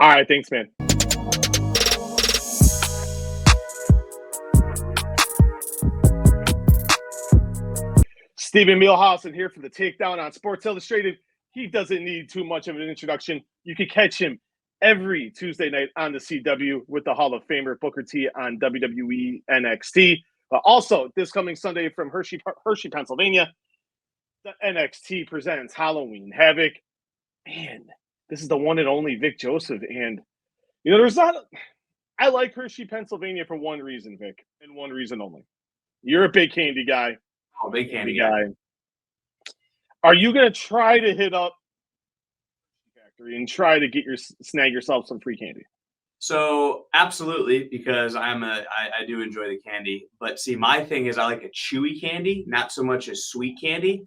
All right, thanks, man. Stephen Millhausen here for the Takedown on Sports Illustrated. He doesn't need too much of an introduction. You can catch him every Tuesday night on the CW with the Hall of Famer Booker T on WWE NXT. But also, this coming Sunday from Hershey, Pennsylvania, the NXT presents Halloween Havoc. Man, this is the one and only Vic Joseph. And, there's not – I like Hershey, Pennsylvania for one reason, Vic, and one reason only. You're a big candy guy. Oh, big candy guy. Are you going to try to hit up factory and try to snag yourself some free candy? So absolutely, because I do enjoy the candy. But see, my thing is I like a chewy candy, not so much a sweet candy.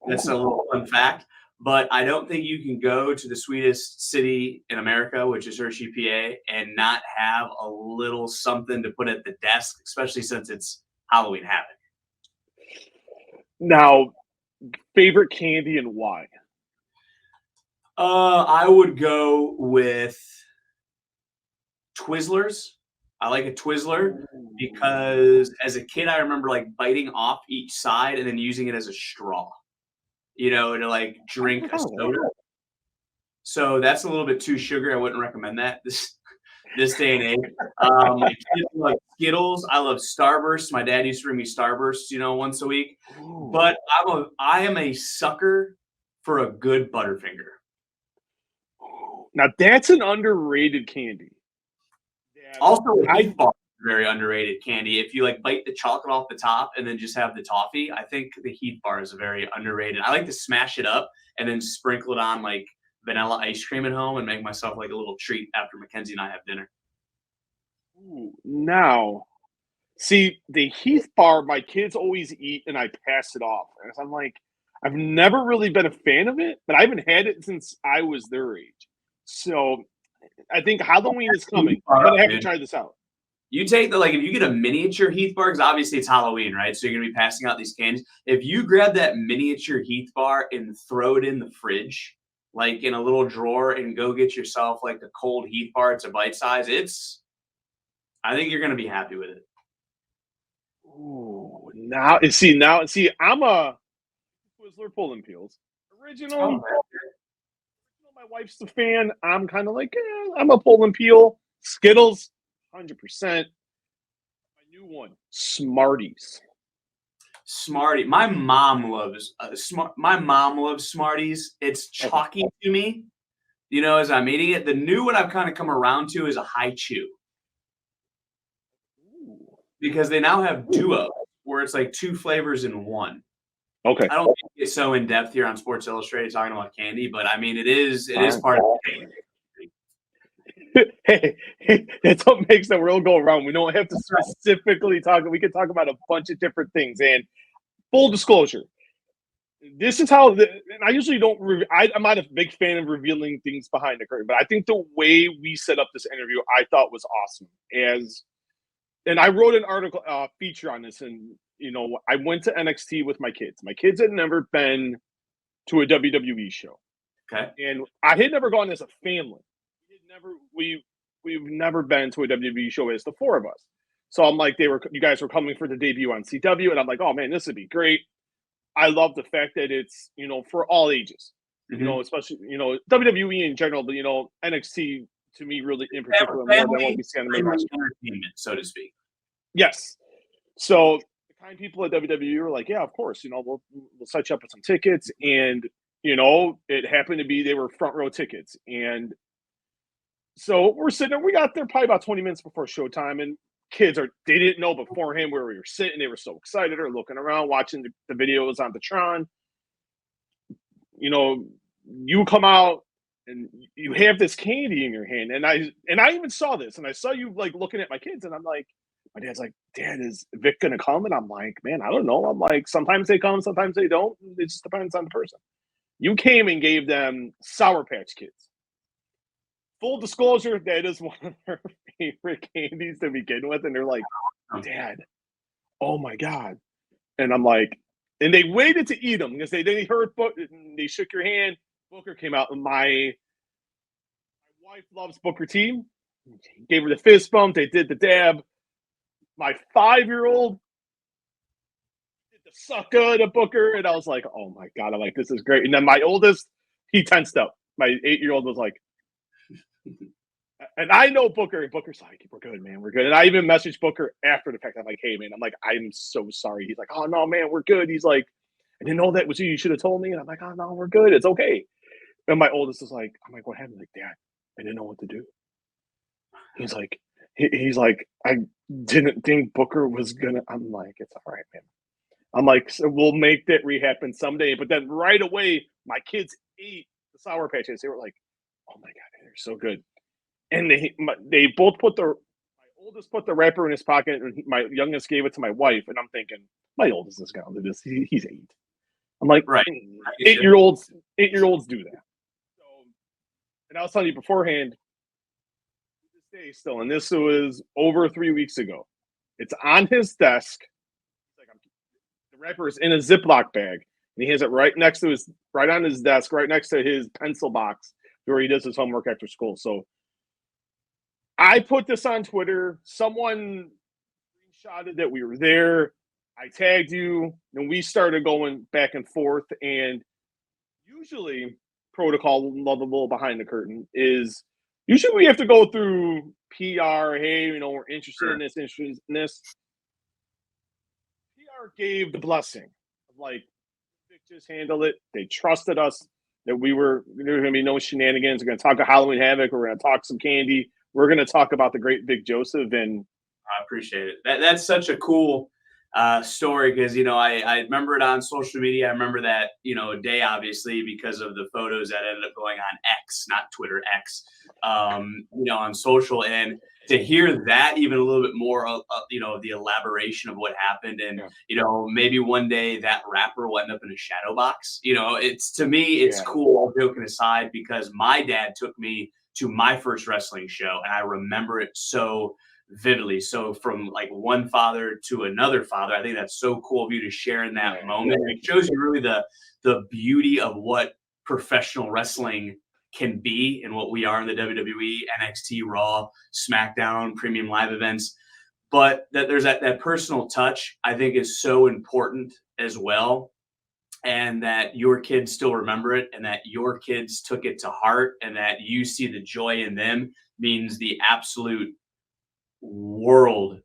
That's a little fun fact. But I don't think you can go to the sweetest city in America, which is Hershey, PA, and not have a little something to put at the desk, especially since it's Halloween Havoc. Now, favorite candy and why? I would go with Twizzlers. I like a Twizzler because as a kid, I remember like biting off each side and then using it as a straw, to like drink a soda. So that's a little bit too sugary. I wouldn't recommend that this day and age. My kids love Skittles. I love Starburst. My dad used to bring me Starburst, once a week. Ooh. But I am a sucker for a good Butterfinger. Now that's an underrated candy. Also, Heath Bar is very underrated candy. If you like bite the chocolate off the top and then just have the toffee, I think the Heath Bar is very underrated. I like to smash it up and then sprinkle it on like vanilla ice cream at home and make myself like a little treat after Mackenzie and I have dinner. Ooh, now, see, the Heath Bar, my kids always eat and I pass it off. And I'm like, I've never really been a fan of it, but I haven't had it since I was their age. So I think Halloween is coming. I'm going to have to try this out. You take if you get a miniature Heath Bar, because obviously it's Halloween, right? So you're going to be passing out these candies. If you grab that miniature Heath Bar and throw it in the fridge, like in a little drawer, and go get yourself like a cold Heath Bar, it's a bite size. I think you're going to be happy with it. Ooh, now, I'm a Twizzler pulling peels. Original. My wife's a fan. I'm kind of like, I'm a pull and peel. Skittles, 100%. My new one, Smarties. My mom loves Smarties. It's chalky to me, as I'm eating it. The new one I've kind of come around to is a High Chew. Because they now have duo, where it's like two flavors in one. Okay. I don't think it's so in depth here on Sports Illustrated talking about candy, but I mean it is part of the candy. Hey, that's what makes the world go around. We don't have to specifically talk. We can talk about a bunch of different things. And full disclosure, this is how. And I usually don't. I'm not a big fan of revealing things behind the curtain, but I think the way we set up this interview, I thought was awesome. And I wrote an article, feature on this, and I went to NXT with my kids. My kids had never been to a WWE show. Okay. And I had never gone as a family. We've never been to a WWE show as the four of us. So I'm like, you guys were coming for the debut on CW, and I'm like, oh man, this would be great. I love the fact that it's, for all ages. Mm-hmm. Especially, WWE in general, but NXT to me really in particular more than what we see on the main roster. Entertainment, so to speak. Yes. So the kind people at WWE were like, yeah, of course, we'll set you up with some tickets. And, it happened to be they were front row tickets. And so we're sitting there, we got there probably about 20 minutes before showtime, and they didn't know beforehand where we were sitting. They were so excited or looking around, watching the videos on the Tron. You come out and you have this candy in your hand. And I even saw this, and I saw you like looking at my kids, and I'm like, my dad's like, Dad, is Vic going to come? And I'm like, man, I don't know. I'm like, sometimes they come, sometimes they don't. It just depends on the person. You came and gave them Sour Patch Kids. Full disclosure, that is one of their favorite candies to begin with. And they're like, Dad, oh my God. And I'm like, and they waited to eat them because they heard, they shook your hand. Booker came out, and my wife loves Booker T. Gave her the fist bump. They did the dab. My 5-year-old did the sucker to Booker, and I was like, "Oh my god!" I'm like, "This is great." And then my oldest, he tensed up. My 8-year-old was like, and I know Booker, and Booker's like, "We're good, man. We're good." And I even messaged Booker after the fact. I'm like, "Hey, man," I'm like, "I'm so sorry." He's like, "Oh no, man, we're good." He's like, "I didn't know that was you. You should have told me." And I'm like, "Oh no, we're good. It's okay." And my oldest is like, I'm like, "What happened?" Like, "Dad, I didn't know what to do." He's like, he's like, "I didn't think Booker was gonna." I'm like, "It's all right, man." I'm like, "So we'll make that re-happen someday." But then right away, my kids ate the Sour Patches. They were like, "Oh my god, they're so good." And they both put my oldest put the wrapper in his pocket, and my youngest gave it to my wife. And I'm thinking, my oldest is gonna do this. He's 8. I'm like, Right. 8-year-olds do that. So, and I was telling you beforehand, this day still, and this was over 3 weeks ago. It's on his desk. Like, the wrapper is in a Ziploc bag, and he has it right on his desk, right next to his pencil box where he does his homework after school. So I put this on Twitter. Someone screenshotted that we were there. I tagged you, and we started going back and forth. And usually, protocol, lovable behind the curtain, is usually we have to go through PR. Hey, we're interested in this, interested in this. PR gave the blessing of like, Vic just handled it. They trusted us that there were going to be no shenanigans. We're going to talk about Halloween Havoc. We're going to talk some candy. We're going to talk about the great Vic Joseph. And I appreciate it. That's such a cool story because I remember it on social media. I remember that day obviously because of the photos that ended up going on X, not Twitter, X. On social, and to hear that even a little bit more, the elaboration of what happened, and maybe one day that rapper will end up in a shadow box. It's to me, it's cool. All joking aside, because my dad took me to my first wrestling show, and I remember it so vividly. So from like one father to another father, I think that's so cool of you to share in that moment. It shows you really the beauty of what professional wrestling can be and what we are in the WWE, NXT, Raw, SmackDown, premium live events. But that there's that personal touch, I think, is so important as well. And that your kids still remember it, and that your kids took it to heart, and that you see the joy in them means the absolute world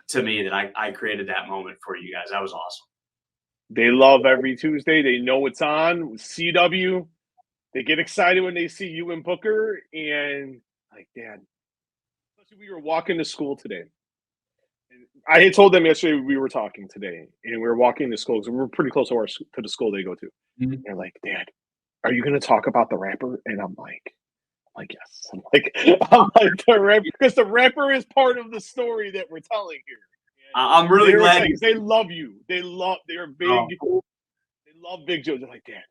to me that I created that moment for you guys. That was awesome. They love every Tuesday. They know it's on CW. They get excited when they see you and Booker, and like, Dad, especially we were walking to school today. I had told them yesterday we were talking today, and we were walking to school because we're pretty close to the school they go to. Mm-hmm. They're like, "Dad, are you going to talk about the rapper?" And I'm like, "Yes." I'm like the rapper, because the rapper is part of the story that we're telling here. I'm really glad they love you. They're big. Oh. They love Vic Joseph. They're like, "Dad,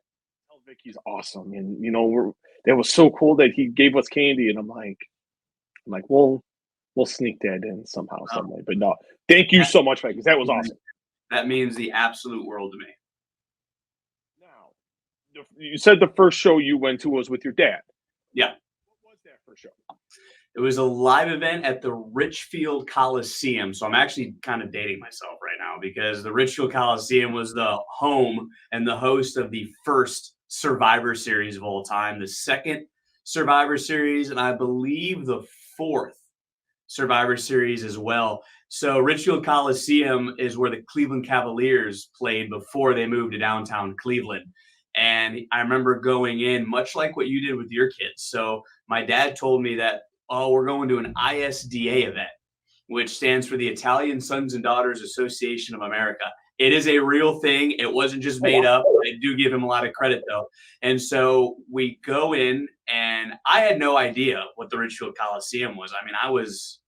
tell Vic he's awesome." And that was so cool that he gave us candy. And I'm like, we'll sneak that in somehow, some way. But no, thank you so much, Mike, because that was awesome. That means the absolute world to me. Now, you said the first show you went to was with your dad. Yeah. What was that first show? It was a live event at the Richfield Coliseum. So I'm actually kind of dating myself right now because the Richfield Coliseum was the home and the host of the first Survivor Series of all time, the second Survivor Series, and I believe the fourth Survivor Series as well. So Richfield Coliseum is where the Cleveland Cavaliers played before they moved to downtown Cleveland. And I remember going in, much like what you did with your kids. So my dad told me that, we're going to an ISDA event, which stands for the Italian Sons and Daughters Association of America. It is a real thing. It wasn't just made up. I do give him a lot of credit, though. And so we go in, and I had no idea what the Richfield Coliseum was. I mean, I was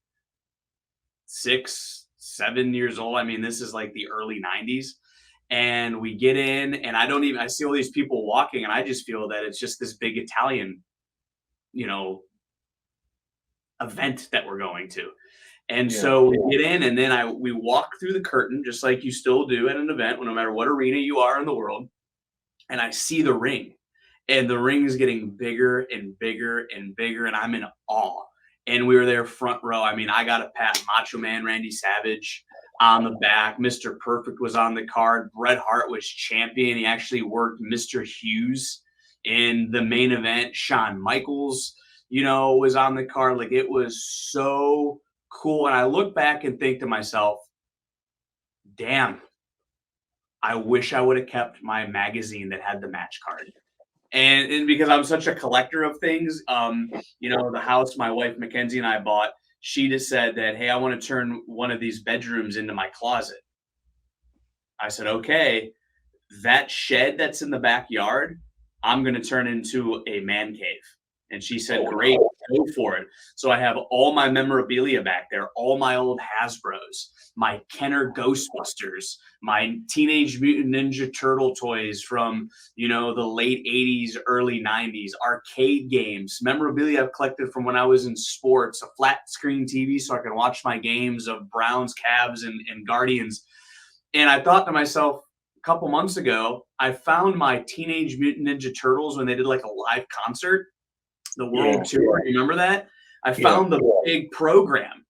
6, 7 years old. I mean, this is like the early 90s. And we get in, and I see all these people walking, and I just feel that it's just this big Italian, event that we're going to. And so we get in, and then we walk through the curtain, just like you still do at an event, no matter what arena you are in the world. And I see the ring, and the ring is getting bigger and bigger and bigger, and I'm in awe. And we were there front row. I mean, I got to pat Macho Man Randy Savage on the back. Mr. Perfect was on the card. Bret Hart was champion. He actually worked Mr. Hughes in the main event. Shawn Michaels, was on the card. Like, it was so cool. And I look back and think to myself, damn, I wish I would have kept my magazine that had the match card. And because I'm such a collector of things, the house my wife Mackenzie and I bought, she just said that, hey, I want to turn one of these bedrooms into my closet. I said, okay, that shed that's in the backyard, I'm going to turn into a man cave. And she said, great, go for it. So I have all my memorabilia back there, all my old Hasbros, my Kenner Ghostbusters, my Teenage Mutant Ninja Turtle toys from, the late 80s, early 90s, arcade games, memorabilia I've collected from when I was in sports, a flat screen TV so I can watch my games of Browns, Cavs, and Guardians. And I thought to myself, a couple months ago, I found my Teenage Mutant Ninja Turtles when they did like a live concert. The World Tour. You remember that? I found the big program.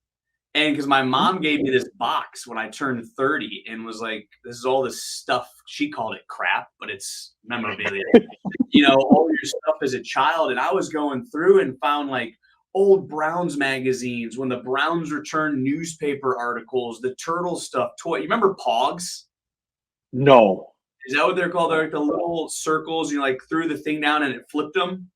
And because my mom gave me this box when I turned 30 and was like, this is all this stuff. She called it crap, but it's memorabilia. All your stuff as a child. And I was going through and found like old Browns magazines when the Browns returned newspaper articles, the turtle stuff, toy. You remember Pogs? No. Is that what they're called? They're like the little circles. You like threw the thing down and it flipped them.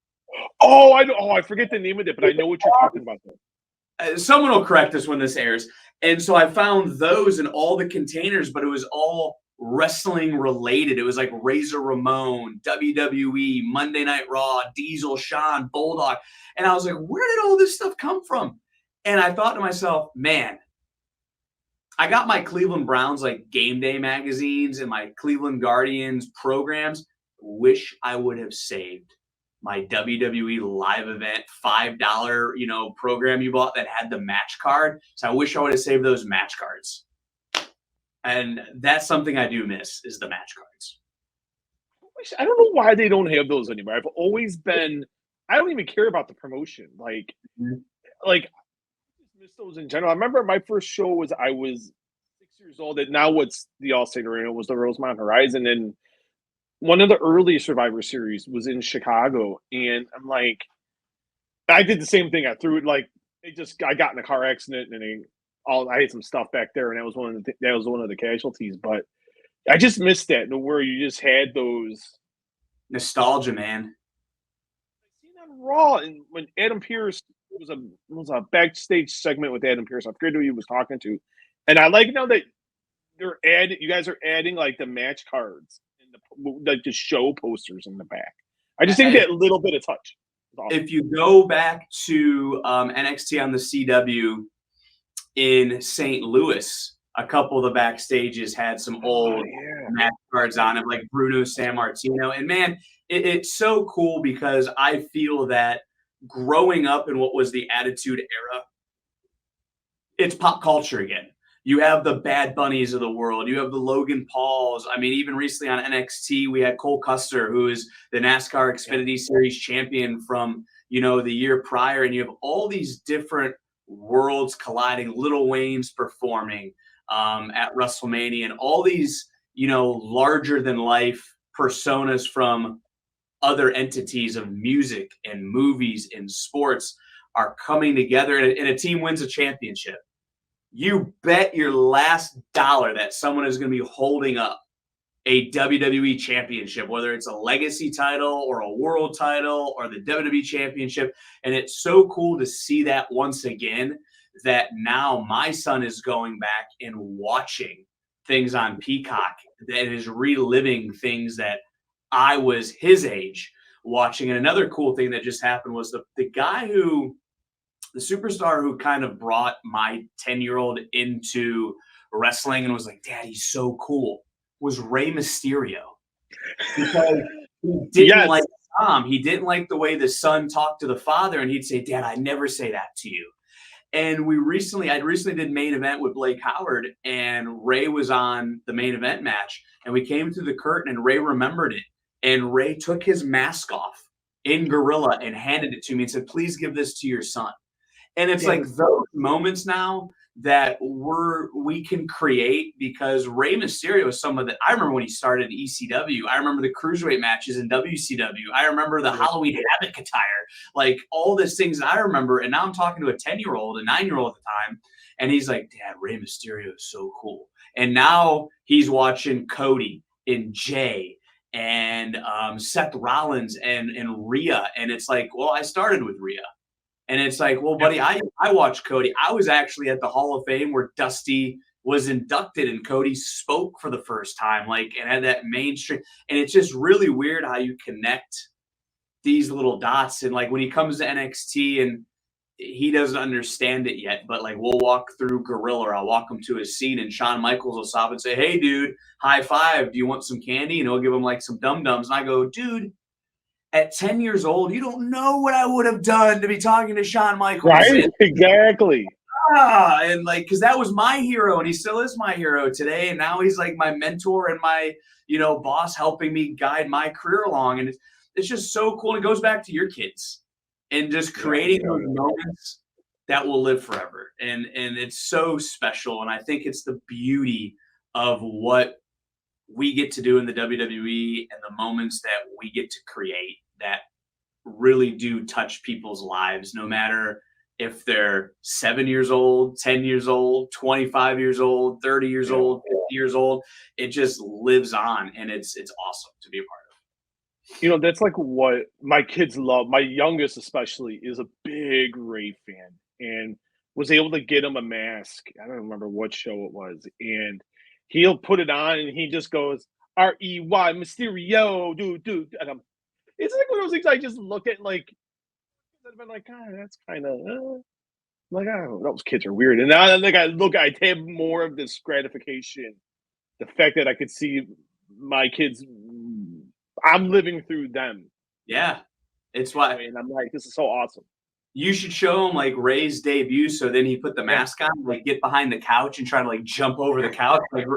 Oh, I know. Oh, I forget the name of it, but I know what you're talking about. Someone will correct us when this airs. And so I found those in all the containers, but it was all wrestling related. It was like Razor Ramon, WWE, Monday Night Raw, Diesel, Shawn, Bulldog. And I was like, where did all this stuff come from? And I thought to myself, man, I got my Cleveland Browns like game day magazines and my Cleveland Guardians programs. Wish I would have saved my WWE live event $5, program you bought that had the match card. So I wish I would have saved those match cards. And that's something I do miss is the match cards. I don't know why they don't have those anymore. I've always been, I don't even care about the promotion. Like I just miss those in general. I remember my first show I was 6 years old. And now what's the Allstate Arena was the Rosemont Horizon. And one of the early Survivor Series was in Chicago, and I'm like, I did the same thing. I threw it like I got in a car accident, and I had some stuff back there, and that was one of the casualties. But I just missed that, where you just had those nostalgia, man. I seen on Raw, and when Adam Pearce was a backstage segment with Adam Pearce, I forget who he was talking to, and I like now that you guys are adding like the match cards. Like the show posters in the back. I just think that little bit of touch. Awesome. If you go back to NXT on the CW in St. Louis, a couple of the backstages had some old match cards on it, like Bruno Sammartino. And man, it's so cool because I feel that growing up in what was the Attitude Era, it's pop culture again. You have the Bad Bunnies of the world. You have the Logan Pauls. I mean, even recently on NXT, we had Cole Custer, who is the NASCAR Xfinity Series champion from, the year prior. And you have all these different worlds colliding. Lil Wayne's performing at WrestleMania. And all these, larger than life personas from other entities of music and movies and sports are coming together. And a team wins a championship. You bet your last dollar that someone is going to be holding up a WWE championship, whether it's a legacy title or a world title or the WWE championship. And it's so cool to see that once again, that now my son is going back and watching things on Peacock that is reliving things that I was his age watching. And another cool thing that just happened was the guy the superstar who kind of brought my 10-year-old into wrestling and was like, Dad, he's so cool, was Rey Mysterio. Because he didn't like Tom. He didn't like the way the son talked to the father, and he'd say, Dad, I never say that to you. And I recently did main event with Blake Howard, and Ray was on the main event match, and we came through the curtain, and Ray remembered it. And Ray took his mask off in Gorilla and handed it to me and said, "Please give this to your son." And it's like those moments now that we can create, because Rey Mysterio is someone that I remember when he started ECW. I remember the cruiserweight matches in WCW. I remember the Halloween Havoc attire, like all these things that I remember. And now I'm talking to a 10-year-old, a 9-year-old at the time, and he's like, "Dad, Rey Mysterio is so cool." And now he's watching Cody and Jay and Seth Rollins and Rhea, and it's like, well, I started with Rhea. And it's like, well, buddy, I watched Cody. I was actually at the Hall of Fame where Dusty was inducted and Cody spoke for the first time, like, and had that mainstream. And it's just really weird how you connect these little dots. And like when he comes to NXT and he doesn't understand it yet, but like we'll walk through Gorilla, or I'll walk him to his seat and Shawn Michaels will stop and say, "Hey, dude, high five. Do you want some candy?" And he'll give him like some dum-dums. And I go, "Dude, at 10 years old, you don't know what I would have done to be talking to Shawn Michaels." Right? Exactly. And like, because that was my hero, and he still is my hero today. And now he's like my mentor and my, boss, helping me guide my career along. And it's just so cool. And it goes back to your kids and just creating those moments that will live forever. And it's so special. And I think it's the beauty of what we get to do in the WWE and the moments that we get to create that really do touch people's lives, no matter if they're 7 years old, 10 years old, 25 years old, 30 years old, 50 years old. It just lives on, and it's awesome to be a part of. That's like what my kids love. My youngest especially is a big Ray fan and was able to get him a mask. I don't remember what show it was. And he'll put it on and he just goes, "R-E-Y, Mysterio, dude." And it's like one of those things I just look at, like, I've been like, "God, that's kind of like, I don't know, those kids are weird." And now, like, I have more of this gratification, the fact that I could see my kids, I'm living through them. Yeah, it's why. And I'm like, this is so awesome. You should show him like Ray's debut, so then he put the mask on, like get behind the couch and try to like jump over the couch, like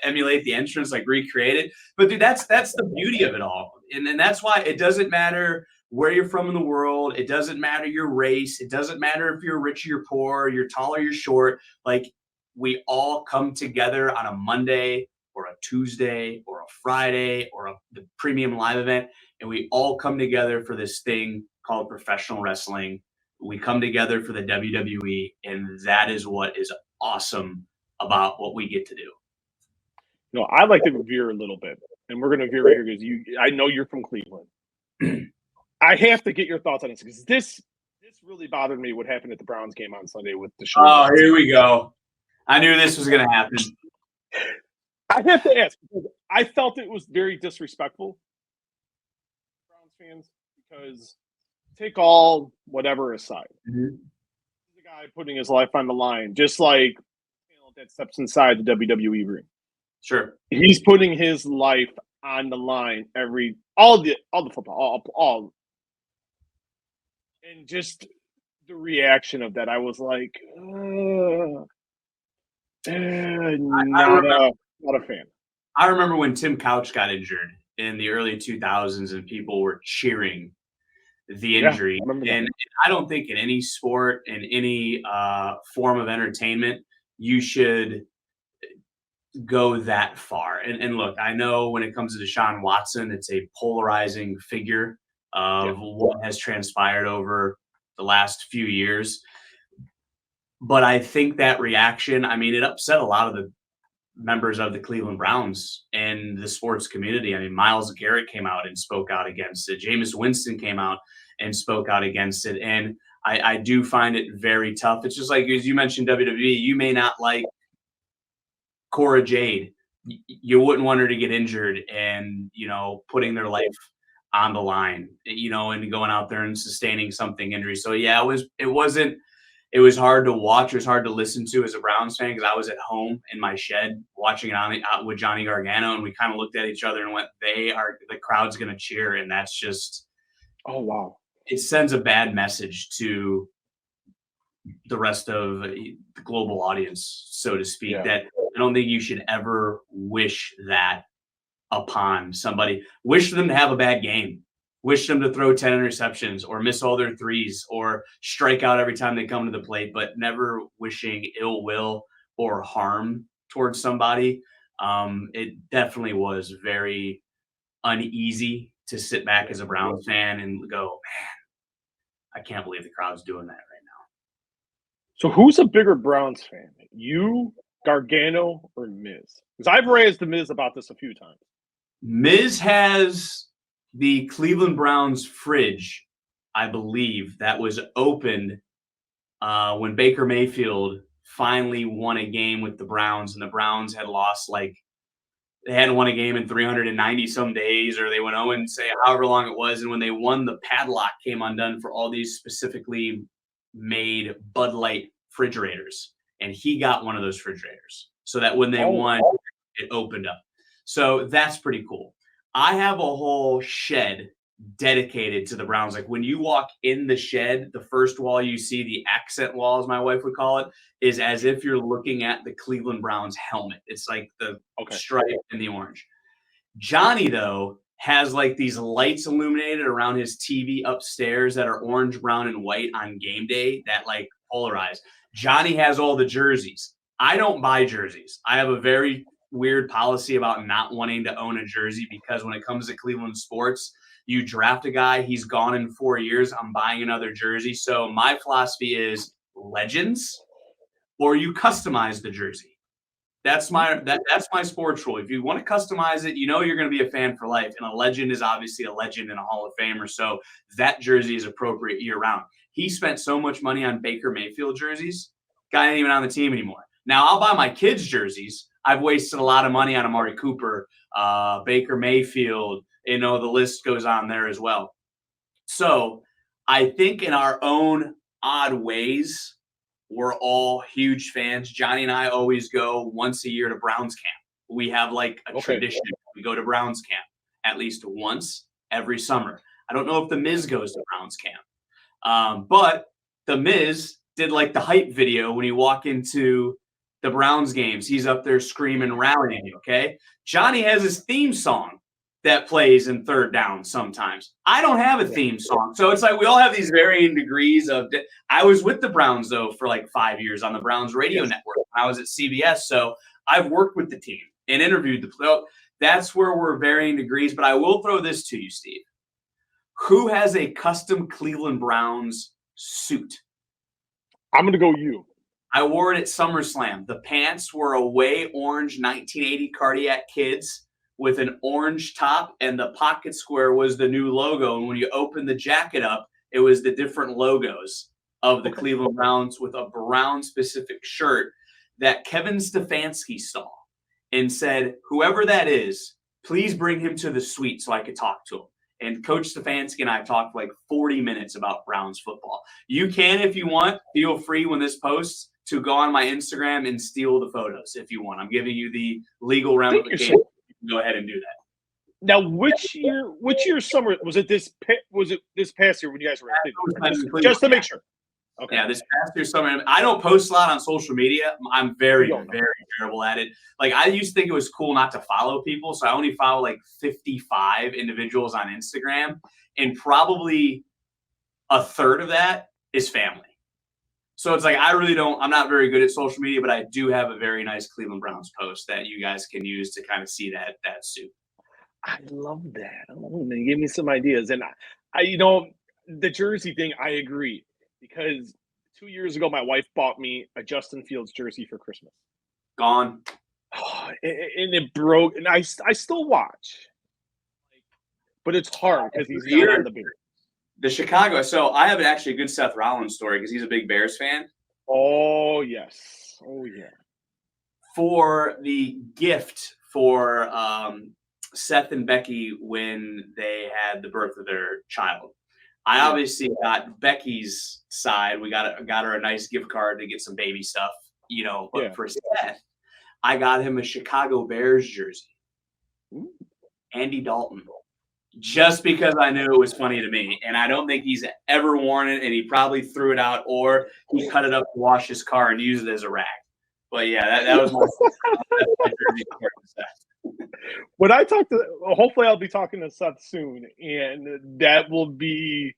emulate the entrance, like recreate it. But dude, that's the beauty of it all, and then that's why it doesn't matter where you're from in the world. It doesn't matter your race. It doesn't matter if you're rich or you're poor, you're tall or you're short. Like we all come together on a Monday or a Tuesday or a Friday or the premium live event, and we all come together for this thing called professional wrestling. We come together for the WWE, and that is what is awesome about what we get to do. I like to veer a little bit, and we're going to veer right here because I know you're from Cleveland. I have to get your thoughts on this because this really bothered me. What happened at the Browns game on Sunday with the show? Oh, here we go. I knew this was going to happen. I have to ask because I felt it was very disrespectful, Browns fans, because take all whatever aside. Mm-hmm. The guy putting his life on the line, just like that steps inside the WWE ring. Sure, he's putting his life on the line all the football, all, and just the reaction of that. I was like, not a fan. I remember when Tim Couch got injured in the early 2000s, and people were cheering the injury. And I don't think in any sport, in any form of entertainment, you should go that far. And look, I know when it comes to Deshaun Watson, it's a polarizing figure of what has transpired over the last few years. But I think that reaction, it upset a lot of the members of the Cleveland Browns and the sports community. Myles Garrett came out and spoke out against it. Jameis Winston came out and spoke out against it. And I do find it very tough. It's just like, as you mentioned, WWE, you may not like Cora Jade. You wouldn't want her to get injured and, putting their life on the line, and going out there and sustaining something injury. So yeah, it was hard to watch. It was hard to listen to as a Browns fan because I was at home in my shed watching it out with Johnny Gargano, and we kind of looked at each other and went, the crowd's going to cheer. And that's just, oh, wow. It sends a bad message to the rest of the global audience, so to speak, that I don't think you should ever wish that upon somebody. Wish them to have a bad game. Wish them to throw 10 interceptions or miss all their threes or strike out every time they come to the plate, but never wishing ill will or harm towards somebody. It definitely was very uneasy to sit back as a Browns fan and go, man, I can't believe the crowd's doing that right now. So who's a bigger Browns fan? You, Gargano, or Miz? Because I've raised the Miz about this a few times. Miz has the Cleveland Browns fridge, I believe, that was opened when Baker Mayfield finally won a game with the Browns, and the Browns had lost they hadn't won a game in 390 some days, or they went 0 and say however long it was. And when they won, the padlock came undone for all these specifically made Bud Light refrigerators. And he got one of those refrigerators so that when they won, it opened up. So that's pretty cool. I have a whole shed dedicated to the Browns. Like when you walk in the shed, the first wall you see, the accent wall, as my wife would call it, is as if you're looking at the Cleveland Browns helmet. It's like the stripe and the orange. Johnny, though, has like these lights illuminated around his TV upstairs that are orange, brown, and white on game day that like polarize. Johnny has all the jerseys. I don't buy jerseys. I have a very weird policy about not wanting to own a jersey because when it comes to Cleveland sports, you draft a guy, he's gone in 4 years, I'm buying another jersey. So my philosophy is legends or you customize the jersey. That's my sports rule. If you want to customize it, you know you're going to be a fan for life. And a legend is obviously a legend and a Hall of Famer. So that jersey is appropriate year round. He spent so much money on Baker Mayfield jerseys. Guy ain't even on the team anymore. Now I'll buy my kids' jerseys. I've wasted a lot of money on Amari Cooper, Baker Mayfield. You know, the list goes on there as well. So I think in our own odd ways, we're all huge fans. Johnny and I always go once a year to Browns camp. We have like a tradition. We go to Browns camp at least once every summer. I don't know if the Miz goes to Browns camp. But the Miz did like the hype video when you walk into the Browns games. He's up there screaming, rallying, okay? Johnny has his theme song that plays in third down sometimes. I don't have a theme song. So it's like we all have these varying degrees of – I was with the Browns, though, for like 5 years on the Browns radio network. I was at CBS, so I've worked with the team and interviewed the – so that's where we're varying degrees. But I will throw this to you, Steve. Who has a custom Cleveland Browns suit? I'm going to go you. I wore it at SummerSlam. The pants were a way orange 1980 Cardiac Kids with an orange top, and the pocket square was the new logo. And when you open the jacket up, it was the different logos of the Cleveland Browns with a Brown-specific shirt that Kevin Stefanski saw and said, whoever that is, please bring him to the suite so I could talk to him. And Coach Stefanski and I talked like 40 minutes about Browns football. You can, if you want, feel free when this posts to go on my Instagram and steal the photos if you want. I'm giving you the legal ramifications. Go ahead and do that. Now, which year summer was it? This past year when you guys were at Cleveland? Just to make sure. Okay. Yeah, this past year summer. I don't post a lot on social media. I'm very, very terrible at it. Like I used to think it was cool not to follow people, so I only follow like 55 individuals on Instagram, and probably a third of that is family. So it's like I'm not very good at social media, but I do have a very nice Cleveland Browns post that you guys can use to kind of see that suit. I love that. Oh, man, give me some ideas. And I the jersey thing, I agree. Because 2 years ago, my wife bought me a Justin Fields jersey for Christmas. Gone. Oh, and it broke. And I still watch. But it's hard because he's not on the Bears. The Chicago. So I have actually a good Seth Rollins story because he's a big Bears fan. Oh, yes. Oh, yeah. For the gift for Seth and Becky when they had the birth of their child, I obviously got Becky's side. We got her a nice gift card to get some baby stuff, But for Seth, I got him a Chicago Bears jersey. Ooh. Andy Dalton. Just because I knew it was funny to me. And I don't think he's ever worn it, and he probably threw it out or he cut it up to wash his car and used it as a rag. But, yeah, that was my jersey. When I talk to, hopefully, I'll be talking to Seth soon, and that will be.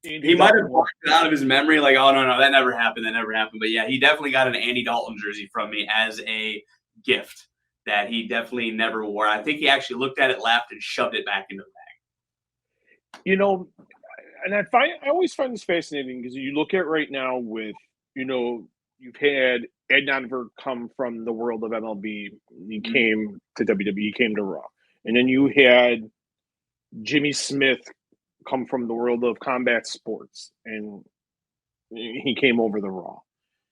He might have blocked it out of his memory, like, oh no, that never happened. That never happened. But yeah, he definitely got an Andy Dalton jersey from me as a gift that he definitely never wore. I think he actually looked at it, laughed, and shoved it back into the bag. And I always find this fascinating because you look at right now with, you've had Ed Nonver come from the world of MLB. He came to WWE, he came to Raw. And then you had Jimmy Smith come from the world of combat sports, and he came over the Raw.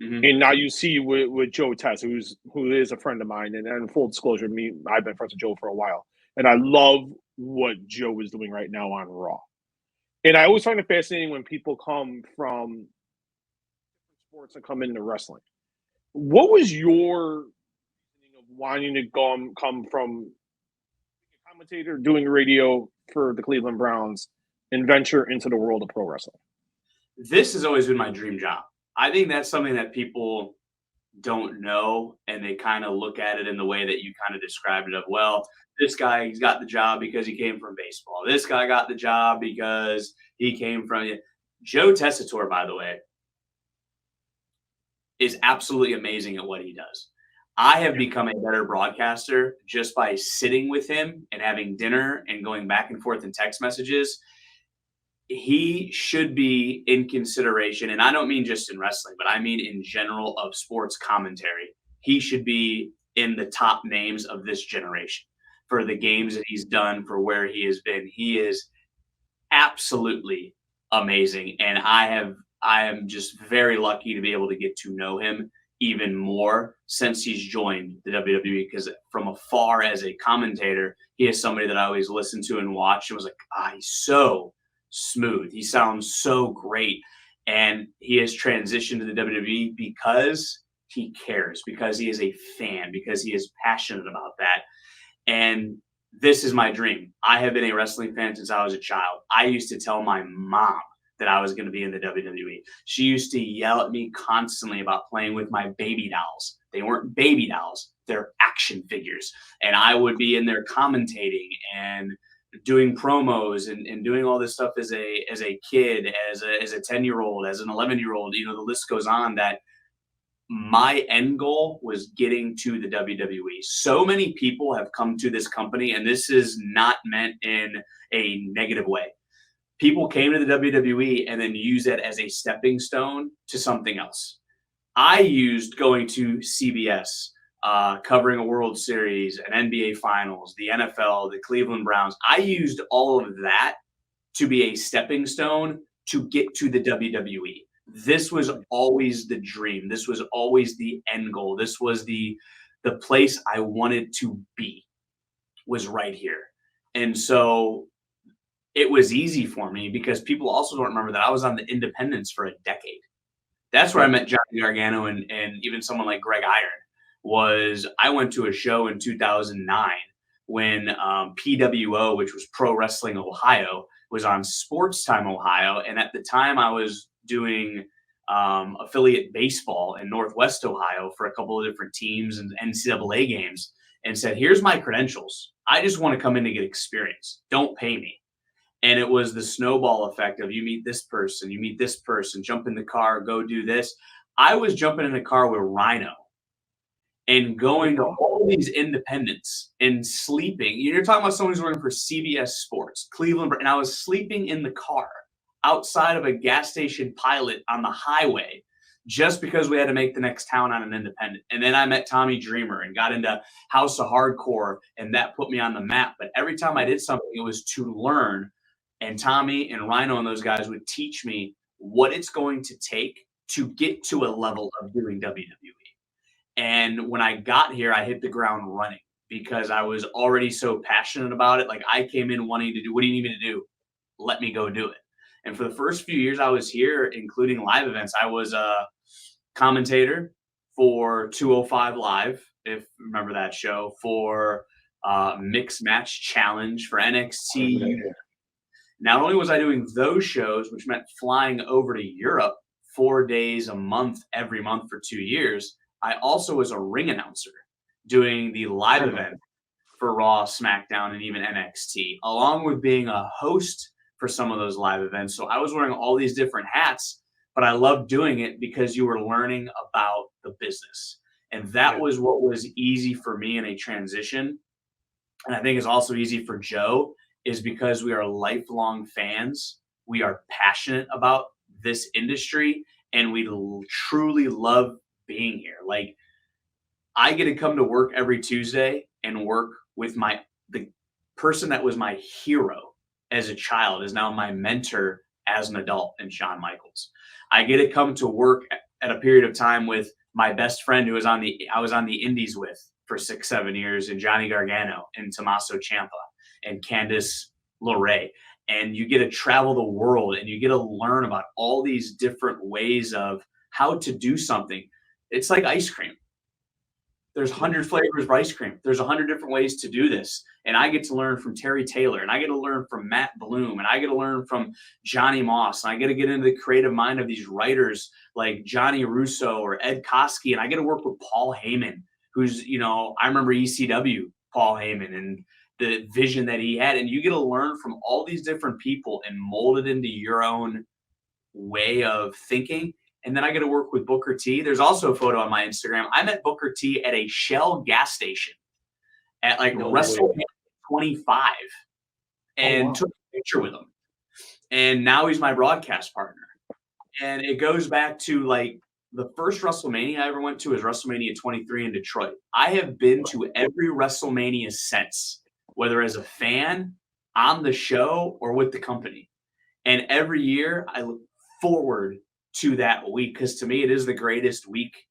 Mm-hmm. And now you see with Joe Tess, who is a friend of mine, and full disclosure, I've been friends with Joe for a while, and I love what Joe is doing right now on Raw. And I always find it fascinating when people come from sports and come into wrestling. What was your reasoning of wanting to come from a commentator doing radio for the Cleveland Browns and venture into the world of pro wrestling? This has always been my dream job. I think that's something that people don't know, and they kind of look at it in the way that you kind of described it of, well, this guy, he's got the job because he came from baseball. This guy got the job because he came from Joe Tessitore, by the way, is absolutely amazing at what he does. I have become a better broadcaster just by sitting with him and having dinner and going back and forth in text messages. He should be in consideration, and I don't mean just in wrestling, but I mean in general of sports commentary. He should be in the top names of this generation for the games that he's done, for where he has been. He is absolutely amazing, and I am just very lucky to be able to get to know him even more since he's joined the WWE, because from afar as a commentator, he is somebody that I always listened to and watched and was like, he's so smooth. He sounds so great. And he has transitioned to the WWE because he cares, because he is a fan, because he is passionate about that. And this is my dream. I have been a wrestling fan since I was a child. I used to tell my mom that I was going to be in the WWE. She used to yell at me constantly about playing with my baby dolls. They weren't baby dolls, they're action figures. And I would be in there commentating and doing promos and doing all this stuff as a kid, as a 10-year-old, as an 11-year-old, the list goes on. That my end goal was getting to the WWE. So many people have come to this company, and this is not meant in a negative way. People came to the WWE and then used it as a stepping stone to something else. I used going to CBS, covering a World Series, an NBA Finals, the NFL, the Cleveland Browns. I used all of that to be a stepping stone to get to the WWE. This was always the dream. This was always the end goal. This was the place I wanted to be, was right here. And so it was easy for me, because people also don't remember that I was on the independents for a decade. That's where I met Johnny Gargano and even someone like Greg Iron. I went to a show in 2009 when PWO, which was Pro Wrestling Ohio, was on Sports Time Ohio. And at the time I was doing affiliate baseball in Northwest Ohio for a couple of different teams and NCAA games, and said, here's my credentials. I just want to come in to get experience. Don't pay me. And it was the snowball effect of, you meet this person, jump in the car, go do this. I was jumping in the car with Rhino and going to all these independents and sleeping. You're talking about someone who's working for CBS Sports, Cleveland, and I was sleeping in the car outside of a gas station pilot on the highway just because we had to make the next town on an independent. And then I met Tommy Dreamer and got into House of Hardcore, and that put me on the map. But every time I did something, it was to learn. And Tommy and Rhino and those guys would teach me what it's going to take to get to a level of doing WWE. And when I got here, I hit the ground running because I was already so passionate about it. Like, I came in wanting to do, what do you need me to do? Let me go do it. And for the first few years I was here, including live events, I was a commentator for 205 Live, if you remember that show, for Mixed Match Challenge, for NXT. Not only was I doing those shows, which meant flying over to Europe 4 days a month, every month for 2 years, I also was a ring announcer doing the live event for Raw, SmackDown, and even NXT, along with being a host for some of those live events. So I was wearing all these different hats, but I loved doing it because you were learning about the business. And that was what was easy for me in a transition. And I think it's also easy for Joe, is because we are lifelong fans. We are passionate about this industry, and we truly love being here. Like, I get to come to work every Tuesday and work with the person that was my hero as a child is now my mentor as an adult in Shawn Michaels. I get to come to work at a period of time with my best friend who I was on the indies with for 6-7 years, and Johnny Gargano and Tommaso Ciampa and Candice LeRae. And you get to travel the world and you get to learn about all these different ways of how to do something. It's like ice cream. There's 100 flavors of ice cream. There's 100 different ways to do this. And I get to learn from Terry Taylor, and I get to learn from Matt Bloom, and I get to learn from Johnny Moss. And I get to get into the creative mind of these writers like Johnny Russo or Ed Koskey. And I get to work with Paul Heyman, who's, I remember ECW, Paul Heyman, and the vision that he had. And you get to learn from all these different people and mold it into your own way of thinking. And then I get to work with Booker T. There's also a photo on my Instagram. I met Booker T at a Shell gas station at WrestleMania 25 and took a picture with him. And now he's my broadcast partner. And it goes back to the first WrestleMania I ever went to is WrestleMania 23 in Detroit. I have been to every WrestleMania since, whether as a fan, on the show, or with the company. And every year I look forward to that week, because to me it is the greatest week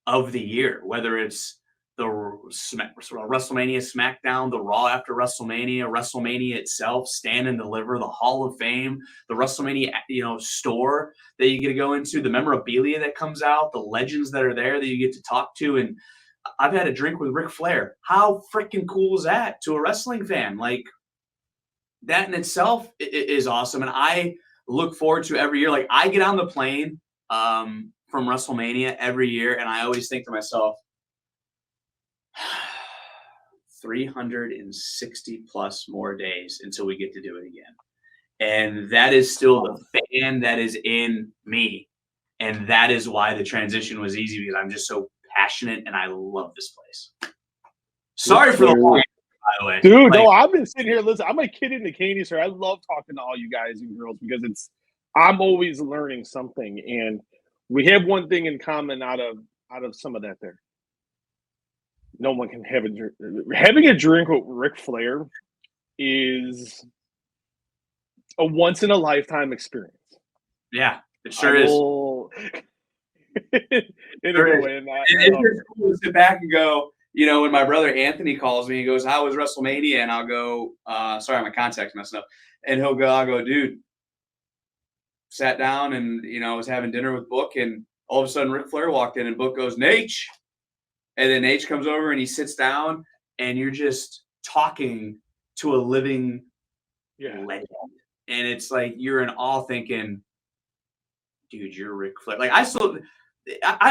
of the year, whether it's the WrestleMania SmackDown, the Raw after WrestleMania itself, Stand and Deliver, the Hall of Fame, the WrestleMania store that you get to go into, the memorabilia that comes out, the legends that are there that you get to talk to. And I've had a drink with Ric Flair. How freaking cool is that to a wrestling fan? Like, that in itself is awesome. And I look forward to every year. Like, I get on the plane from WrestleMania every year, and I always think to myself, 360 plus more days until we get to do it again. And that is still the fan that is in me. And that is why the transition was easy, because I'm just so passionate and I love this place. Sorry for the long answer, by the way. Dude, no, I've been sitting here listening. I'm a kid in the candy store. I love talking to all you guys and girls because I'm always learning something. And we have one thing in common out of some of that there. No one can have a drink. Having a drink with Ric Flair is a once in a lifetime experience. Yeah, it sure is. It's just cool to sit back and go, when my brother Anthony calls me and goes, "How was WrestleMania?" And I'll go, sorry, my contact's messing up. And I'll go, "Dude, sat down and, was having dinner with Book." And all of a sudden Ric Flair walked in and Book goes, "Nate." And then Nate comes over and he sits down and you're just talking to a living legend. And it's like you're in awe thinking, dude, you're Ric Flair. Like, I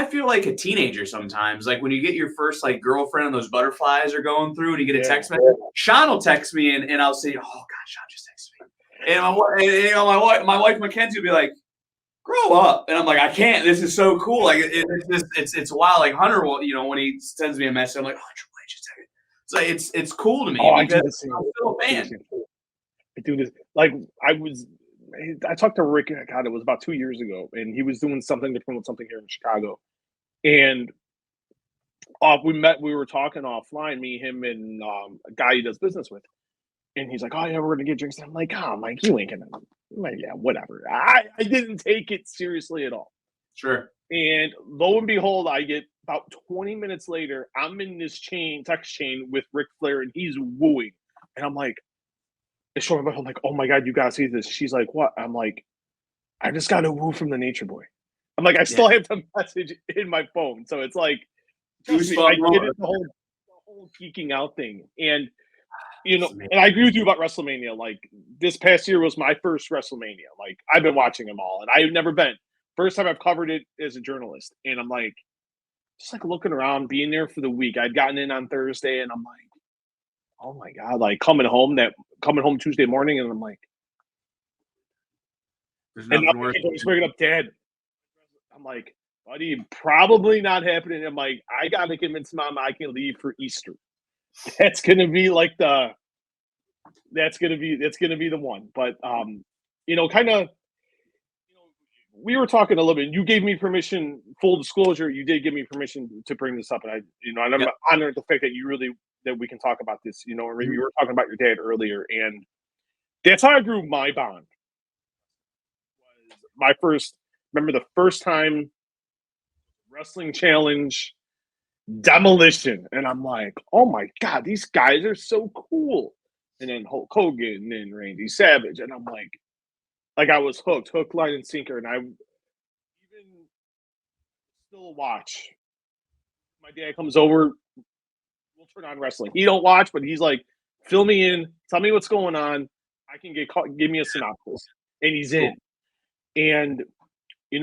feel like a teenager sometimes. Like, when you get your first girlfriend and those butterflies are going through and you get a text message, Shawn will text me and I'll say, "Oh God, Shawn just texted me." And my wife Mackenzie will be like, "Grow up." And I'm like, "I can't. This is so cool." Like, it's wild. Like, Hunter will, when he sends me a message, I'm like, "Oh, Triple H is texting." So it's cool to me because I'm still a fan. I do this. I talked to Rick, God, it was about 2 years ago, and he was doing something different with something here in Chicago. And we were talking offline, me, him, and a guy he does business with. And he's like, "Oh yeah, we're gonna get drinks." And I'm like, "Oh, Mike, you ain't gonna." I'm like, "Yeah, whatever." I didn't take it seriously at all. Sure. And lo and behold, I get about 20 minutes later, I'm in this text chain with Ric Flair, and he's wooing. And I'm like, it's showing up. I'm like, "Oh my God, you guys see this?" She's like, "What?" I'm like, "I just got a woo from the Nature Boy." I'm like, I still have the message in my phone. So it's like, I get it, the whole geeking out thing. And, and I agree with you about WrestleMania. Like, this past year was my first WrestleMania. Like, I've been watching them all, and I've never been. First time I've covered it as a journalist. And I'm like, just looking around, being there for the week. I'd gotten in on Thursday, and I'm like, oh my God, like coming home Tuesday morning, and I'm like, There's and now nothing worse. people just bringing up Dad. I'm like, buddy, probably not happening. I'm like, I got to convince Mom I can leave for Easter. That's gonna be like that's gonna be the one. But kind of, we were talking a little bit. And you gave me permission. Full disclosure, you did give me permission to bring this up, and and I'm Yep. honored the fact that we can talk about this. You Mhm. were talking about your dad earlier, and that's how I grew my bond. Was my first remember the first time wrestling challenge demolition, and I'm like, oh my God, these guys are so cool. And then Hulk Hogan, and then Randy Savage, and I'm like I was hooked, hook, line, and sinker, and I even still watch. My dad comes over, we'll turn on wrestling. He don't watch, but he's like, fill me in, tell me what's going on. I can give me a synopsis, and he's in. Cool. And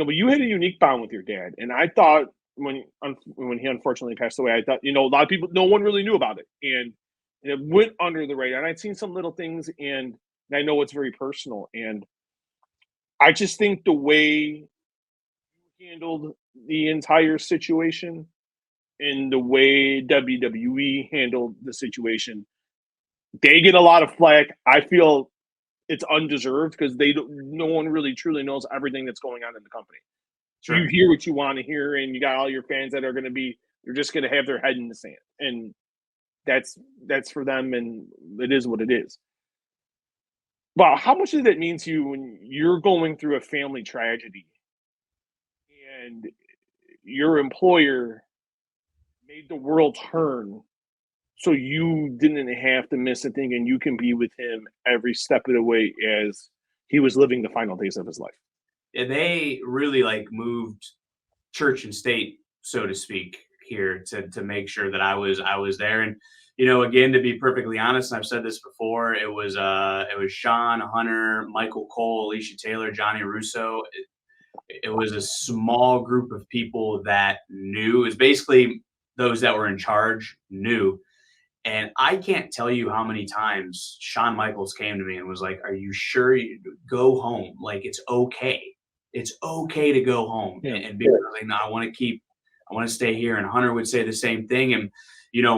but you had a unique bond with your dad, and I thought when he unfortunately passed away, I thought a lot of people, no one really knew about it, and it went under the radar. And I'd seen some little things, and I know it's very personal, and I just think the way you handled the entire situation and the way WWE handled the situation, they get a lot of flack. I feel it's undeserved because no one really truly knows everything that's going on in the company. You Sure. hear what you want to hear, and you got all your fans that are going to be, they're just going to have their head in the sand, and that's for them, and it is what it is. But how much does that mean to you when you're going through a family tragedy and your employer made the world turn so you didn't have to miss a thing, and you can be with him every step of the way as he was living the final days of his life? Yeah, they really like moved church and state, so to speak, here to make sure that I was there. And again, to be perfectly honest, and I've said this before, it was Shawn, Hunter, Michael Cole, Alicia Taylor, Johnny Russo. It was a small group of people that knew. It was basically those that were in charge knew. And I can't tell you how many times Shawn Michaels came to me and was like, "Are you sure you go home? Like it's okay. It's okay to go home." Yeah. And be like, "No, I want to stay here." And Hunter would say the same thing. And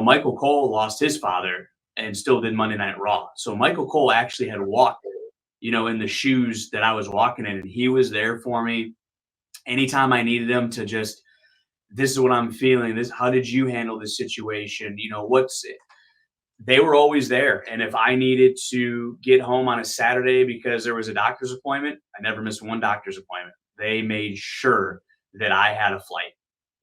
Michael Cole lost his father and still did Monday Night Raw. So Michael Cole actually had walked, in the shoes that I was walking in, and he was there for me anytime I needed him to just, this is what I'm feeling. How did you handle this situation? They were always there. And if I needed to get home on a Saturday because there was a doctor's appointment, I never missed one doctor's appointment. They made sure that I had a flight,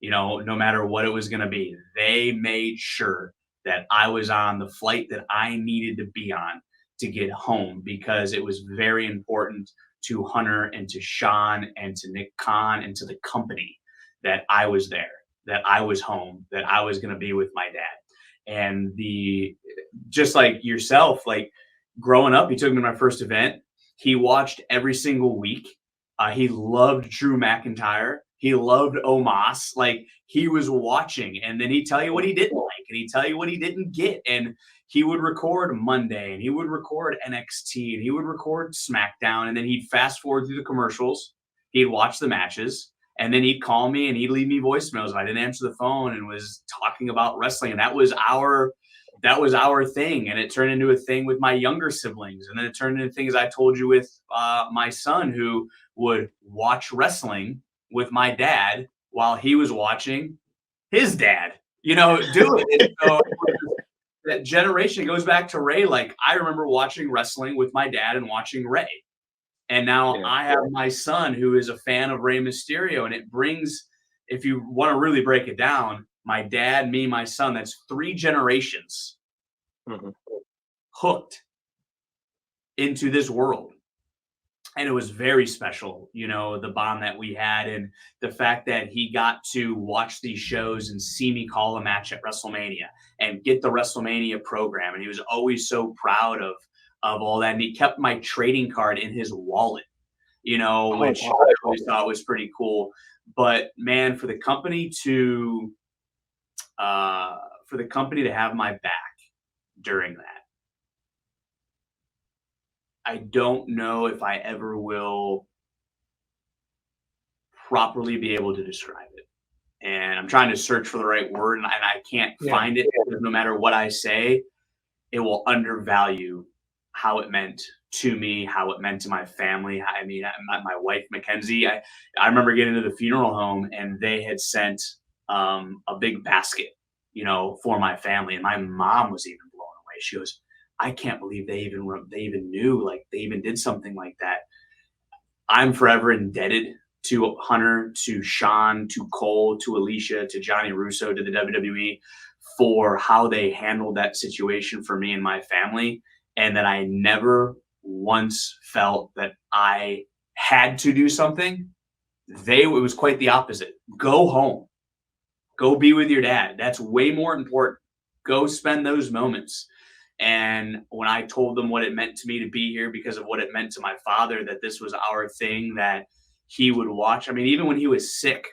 no matter what it was going to be. They made sure that I was on the flight that I needed to be on to get home, because it was very important to Hunter and to Shawn and to Nick Khan and to the company that I was there, that I was home, that I was going to be with my dad. And just like yourself, like growing up, he took me to my first event. He watched every single week. He loved Drew McIntyre. He loved Omos. Like he was watching, and then he'd tell you what he didn't like, and he'd tell you what he didn't get. And he would record Monday, and he would record NXT, and he would record SmackDown, and then he'd fast forward through the commercials. He'd watch the matches, and then he'd call me and he'd leave me voicemails if I didn't answer the phone and was talking about wrestling. And that was our thing. And it turned into a thing with my younger siblings. And then it turned into things I told you with my son, who would watch wrestling with my dad while he was watching his dad, do it. And so that generation goes back to Ray. Like I remember watching wrestling with my dad and watching Ray. And now Yeah. I have my son who is a fan of Rey Mysterio. And it brings, if you want to really break it down, my dad, me, my son, that's 3 generations hooked into this world. And it was very special, the bond that we had, and the fact that he got to watch these shows and see me call a match at WrestleMania and get the WrestleMania program. And he was always so proud of all that. And he kept my trading card in his wallet, which I always thought was pretty cool. But man, for the company to have my back during that. I don't know if I ever will properly be able to describe it. And I'm trying to search for the right word, and I can't find it, because no matter what I say, it will undervalue how it meant to me, how it meant to my family. I mean, my wife, Mackenzie, I remember getting to the funeral home, and they had sent a big basket, for my family. And my mom was even blown away. She goes, I can't believe they even knew, like they even did something like that. I'm forever indebted to Hunter, to Shawn, to Cole, to Alicia, to Johnny Russo, to the WWE for how they handled that situation for me and my family. And that I never once felt that I had to do something. It was quite the opposite. Go home. Go be with your dad. That's way more important. Go spend those moments. And when I told them what it meant to me to be here because of what it meant to my father, that this was our thing, that he would watch. I mean, even when he was sick,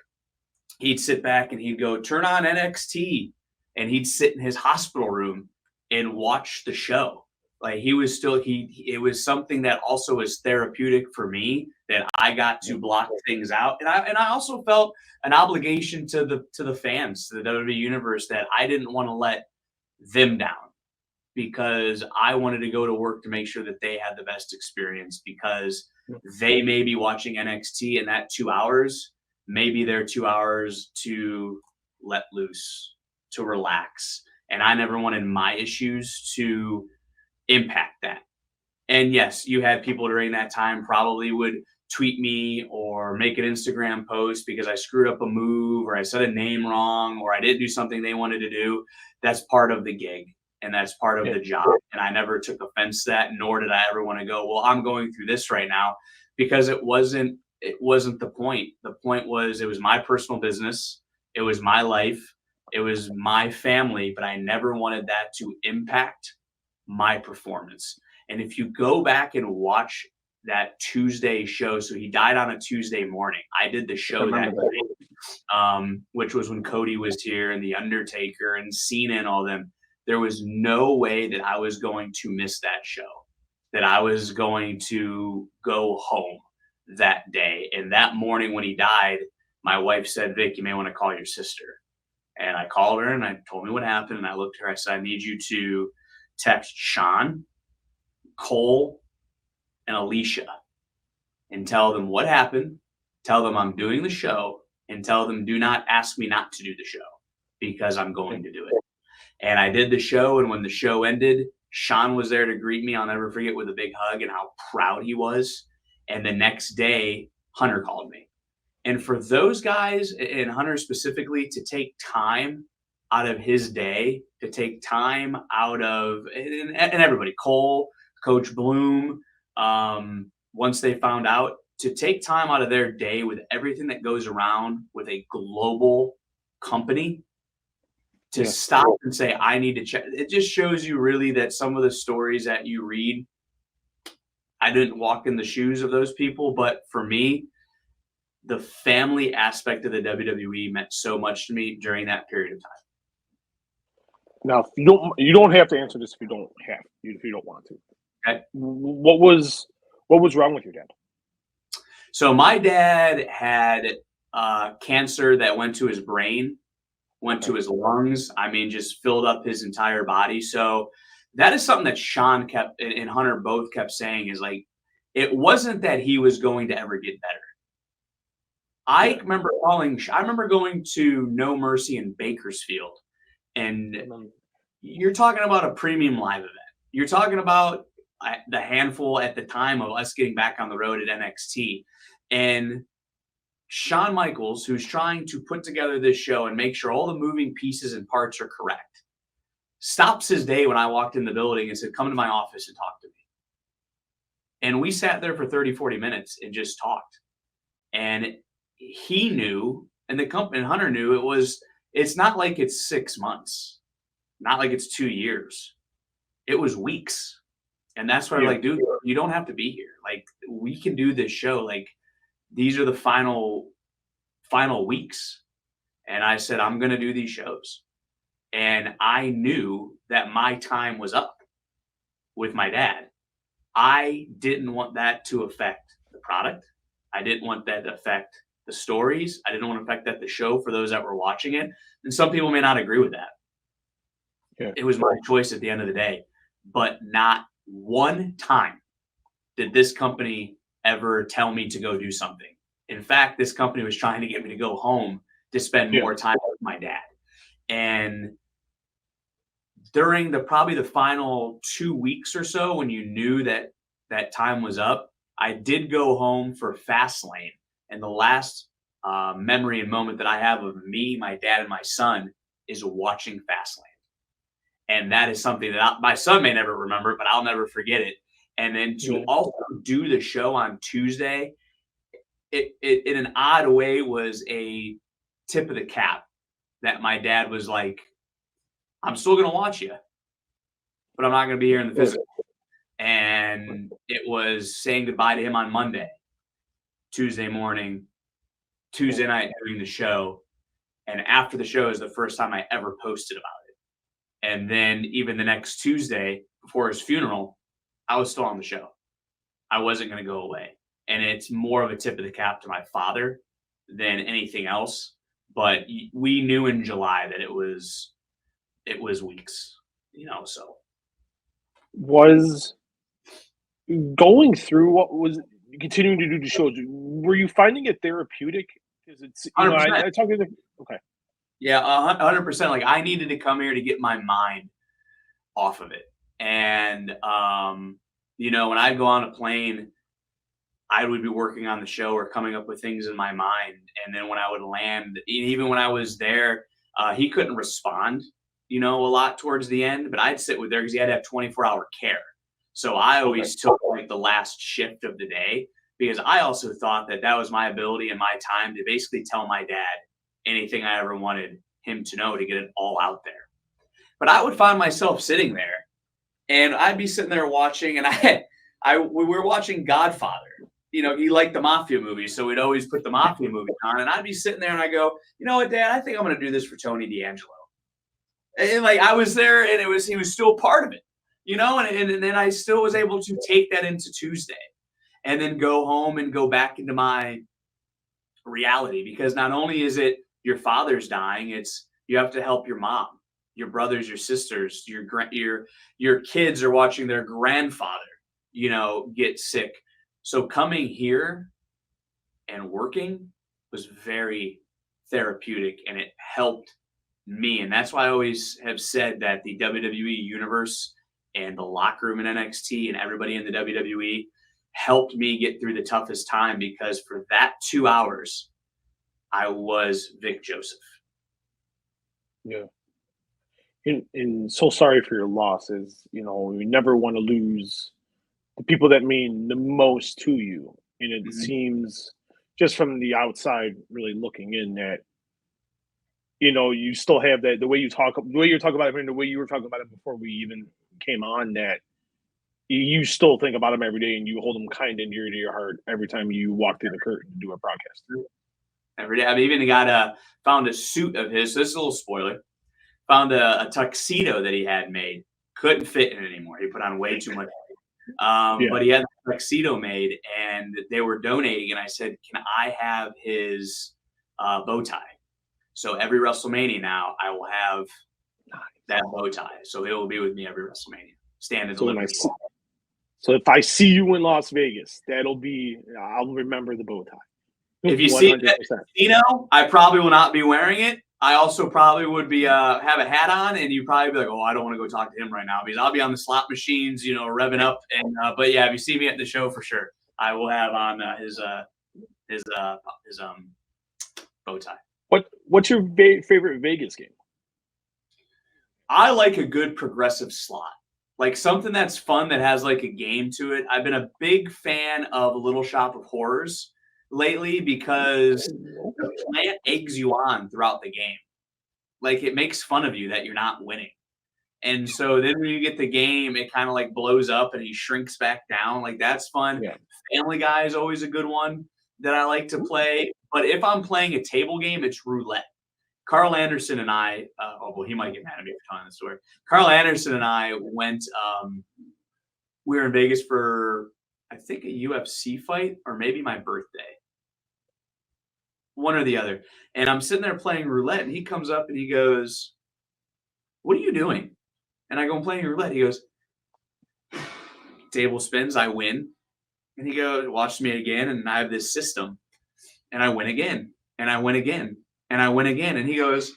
he'd sit back and he'd go, turn on NXT. And he'd sit in his hospital room and watch the show. Like he was still, it was something that also was therapeutic for me, that I got to block things out. And I also felt an obligation to the fans, to the WWE universe, that I didn't want to let them down, because I wanted to go to work to make sure that they had the best experience, because they may be watching NXT, and that 2 hours, maybe they're 2 hours to let loose, to relax. And I never wanted my issues to impact that. And yes, you had people during that time probably would tweet me or make an Instagram post because I screwed up a move, or I said a name wrong, or I didn't do something they wanted to do. That's part of the gig, and that's part of the job. And I never took offense to that, nor did I ever want to go, well, I'm going through this right now, because it wasn't the point. The point was, it was my personal business. It was my life. It was my family, but I never wanted that to impact my performance. And if you go back and watch that Tuesday show, so he died on a Tuesday morning. I did the show that day, which was when Cody was here, and The Undertaker and Cena and all them. There was no way that I was going to miss that show, that I was going to go home that day. And that morning when he died, my wife said, Vic, you may want to call your sister. And I called her and I told me what happened. And I looked at her, I said, I need you to text Shawn, Cole, and Alicia and tell them what happened. Tell them I'm doing the show, and tell them do not ask me not to do the show, because I'm going to do it. And I did the show. And when the show ended, Shawn was there to greet me. I'll never forget, with a big hug and how proud he was. And the next day, Hunter called me. And for those guys, and Hunter specifically, to take time out of his day, to take time out of, and everybody, Cole, Coach Bloom, once they found out, to take time out of their day with everything that goes around with a global company, to stop and say, I need to check. It just shows you really that some of the stories that you read, I didn't walk in the shoes of those people, but for me, the family aspect of the WWE meant so much to me during that period of time. Now, you don't have to answer this if you don't want to. Okay. What was wrong with your dad? So my dad had cancer that went to his brain, went to his lungs. I mean, just filled up his entire body. So that is something that Shawn kept, and Hunter both kept saying, is like, it wasn't that he was going to ever get better. I remember going to No Mercy in Bakersfield, and you're talking about a premium live event. You're talking about the handful at the time of us getting back on the road at NXT. And Shawn Michaels, who's trying to put together this show and make sure all the moving pieces and parts are correct, stops his day when I walked in the building and said, come to my office and talk to me. And we sat there for 30, 40 minutes and just talked. And he knew, and the company, and Hunter knew, it's not like it's 6 months, not like it's 2 years. It was weeks. And that's why I'm like, dude, you don't have to be here. Like, we can do this show. Like, these are the final weeks. And I said, I'm going to do these shows. And I knew that my time was up with my dad. I didn't want that to affect the product. I didn't want that to affect the stories. I didn't want to affect that the show for those that were watching it. And some people may not agree with that. Yeah. It was my choice at the end of the day. But not one time did this company ever tell me to go do something. In fact, this company was trying to get me to go home to spend more time with my dad. And during probably the final 2 weeks or so, when you knew that that time was up, I did go home for Fastlane. And the last memory and moment that I have of me, my dad, and my son is watching Fastlane. And that is something that my son may never remember, but I'll never forget it. And then to also do the show on Tuesday, it in an odd way was a tip of the cap that my dad was like, I'm still going to watch you, but I'm not going to be here in the physical. And it was saying goodbye to him on Monday, Tuesday morning, Tuesday night doing the show. And after the show is the first time I ever posted about it. And then even the next Tuesday before his funeral, I was still on the show. I wasn't going to go away. And it's more of a tip of the cap to my father than anything else. But we knew in July that it was weeks, so. Was going through what was continuing to do the shows, were you finding it therapeutic? Because it's, I talk to the, okay. Yeah, 100%. Like, I needed to come here to get my mind off of it. And, when I'd go on a plane, I would be working on the show or coming up with things in my mind. And then when I would land, even when I was there, he couldn't respond, a lot towards the end, but I'd sit with there because he had to have 24-hour care. So I always took like the last shift of the day because I also thought that was my ability and my time to basically tell my dad anything I ever wanted him to know to get it all out there. But I would find myself sitting there and I'd be sitting there watching, and we were watching Godfather. He liked the mafia movies, so we'd always put the mafia movie on, and I'd be sitting there and I go, you know what, Dad, I think I'm going to do this for Tony D'Angelo. And like I was there, and he was still part of it, and then I still was able to take that into Tuesday and then go home and go back into my reality, because not only is it your father's dying, it's you have to help your mom, your brothers, your sisters, your kids are watching their grandfather, get sick. So coming here and working was very therapeutic, and it helped me. And that's why I always have said that the WWE universe and the locker room in NXT and everybody in the WWE helped me get through the toughest time, because for that 2 hours, I was Vic Joseph. Yeah. And so sorry for your losses. We never want to lose the people that mean the most to you. And it seems, just from the outside really looking in, that you still have that, the way you're talking about it, and the way you were talking about it before we even came on, that you still think about them every day and you hold them kind and dear to your heart every time you walk through the curtain to do a broadcast. Every day. I've even found a suit of his. So this is a little spoiler. Found a tuxedo that he had made. Couldn't fit in it anymore. He put on way too much. But he had a tuxedo made, and they were donating. And I said, can I have his bow tie? So every WrestleMania now, I will have that bow tie. So it will be with me every WrestleMania. Stand as a Liberty. So if I see you in Las Vegas, I'll remember the bow tie. If you see that, I probably will not be wearing it. I also probably would be have a hat on, and you'd probably be like, "Oh, I don't want to go talk to him right now," because I'll be on the slot machines, revving up. And but yeah, if you see me at the show, for sure, I will have on his bow tie. What's your favorite Vegas game? I like a good progressive slot, like something that's fun that has like a game to it. I've been a big fan of Little Shop of Horrors lately, because the plant eggs you on throughout the game. Like, it makes fun of you that you're not winning. And so then when you get the game, it kind of like blows up and he shrinks back down. Like, that's fun. Yeah. Family Guy is always a good one that I like to play. But if I'm playing a table game, it's roulette. Carl Anderson and I, he might get mad at me for telling this story. Carl Anderson and I went, we were in Vegas for, I think, a UFC fight or maybe my birthday. One or the other. And I'm sitting there playing roulette, and he comes up and he goes, "What are you doing?" And I go, "I'm playing roulette." He goes, "Table spins, I win." And he goes, watch me again, and I have this system. And I win again, and I win again, and I win again. And he goes,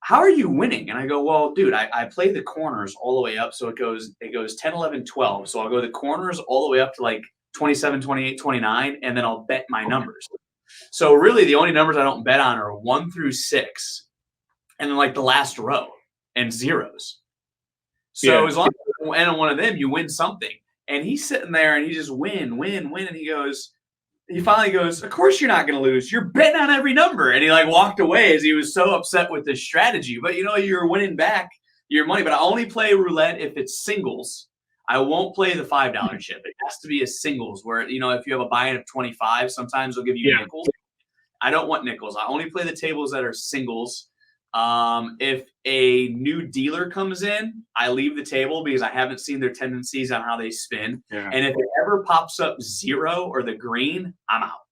"How are you winning?" And I go, "Well, dude, I play the corners all the way up. So it goes 10, 11, 12. So I'll go the corners all the way up to like 27, 28, 29, and then I'll bet my numbers. So really the only numbers I don't bet on are 1 through 6, and then like the last row and zeros. So as long as you win on one of them, you win something." And he's sitting there and he just win. And he finally goes, "Of course you're not going to lose. You're betting on every number." And he like walked away as he was so upset with this strategy. But you're winning back your money. But I only play roulette if it's singles. I won't play the $5 chip. It has to be a singles where, if you have a buy-in of 25, sometimes they'll give you nickels. I don't want nickels. I only play the tables that are singles. If a new dealer comes in, I leave the table because I haven't seen their tendencies on how they spin. Yeah. And if it ever pops up 0 or the green, I'm out.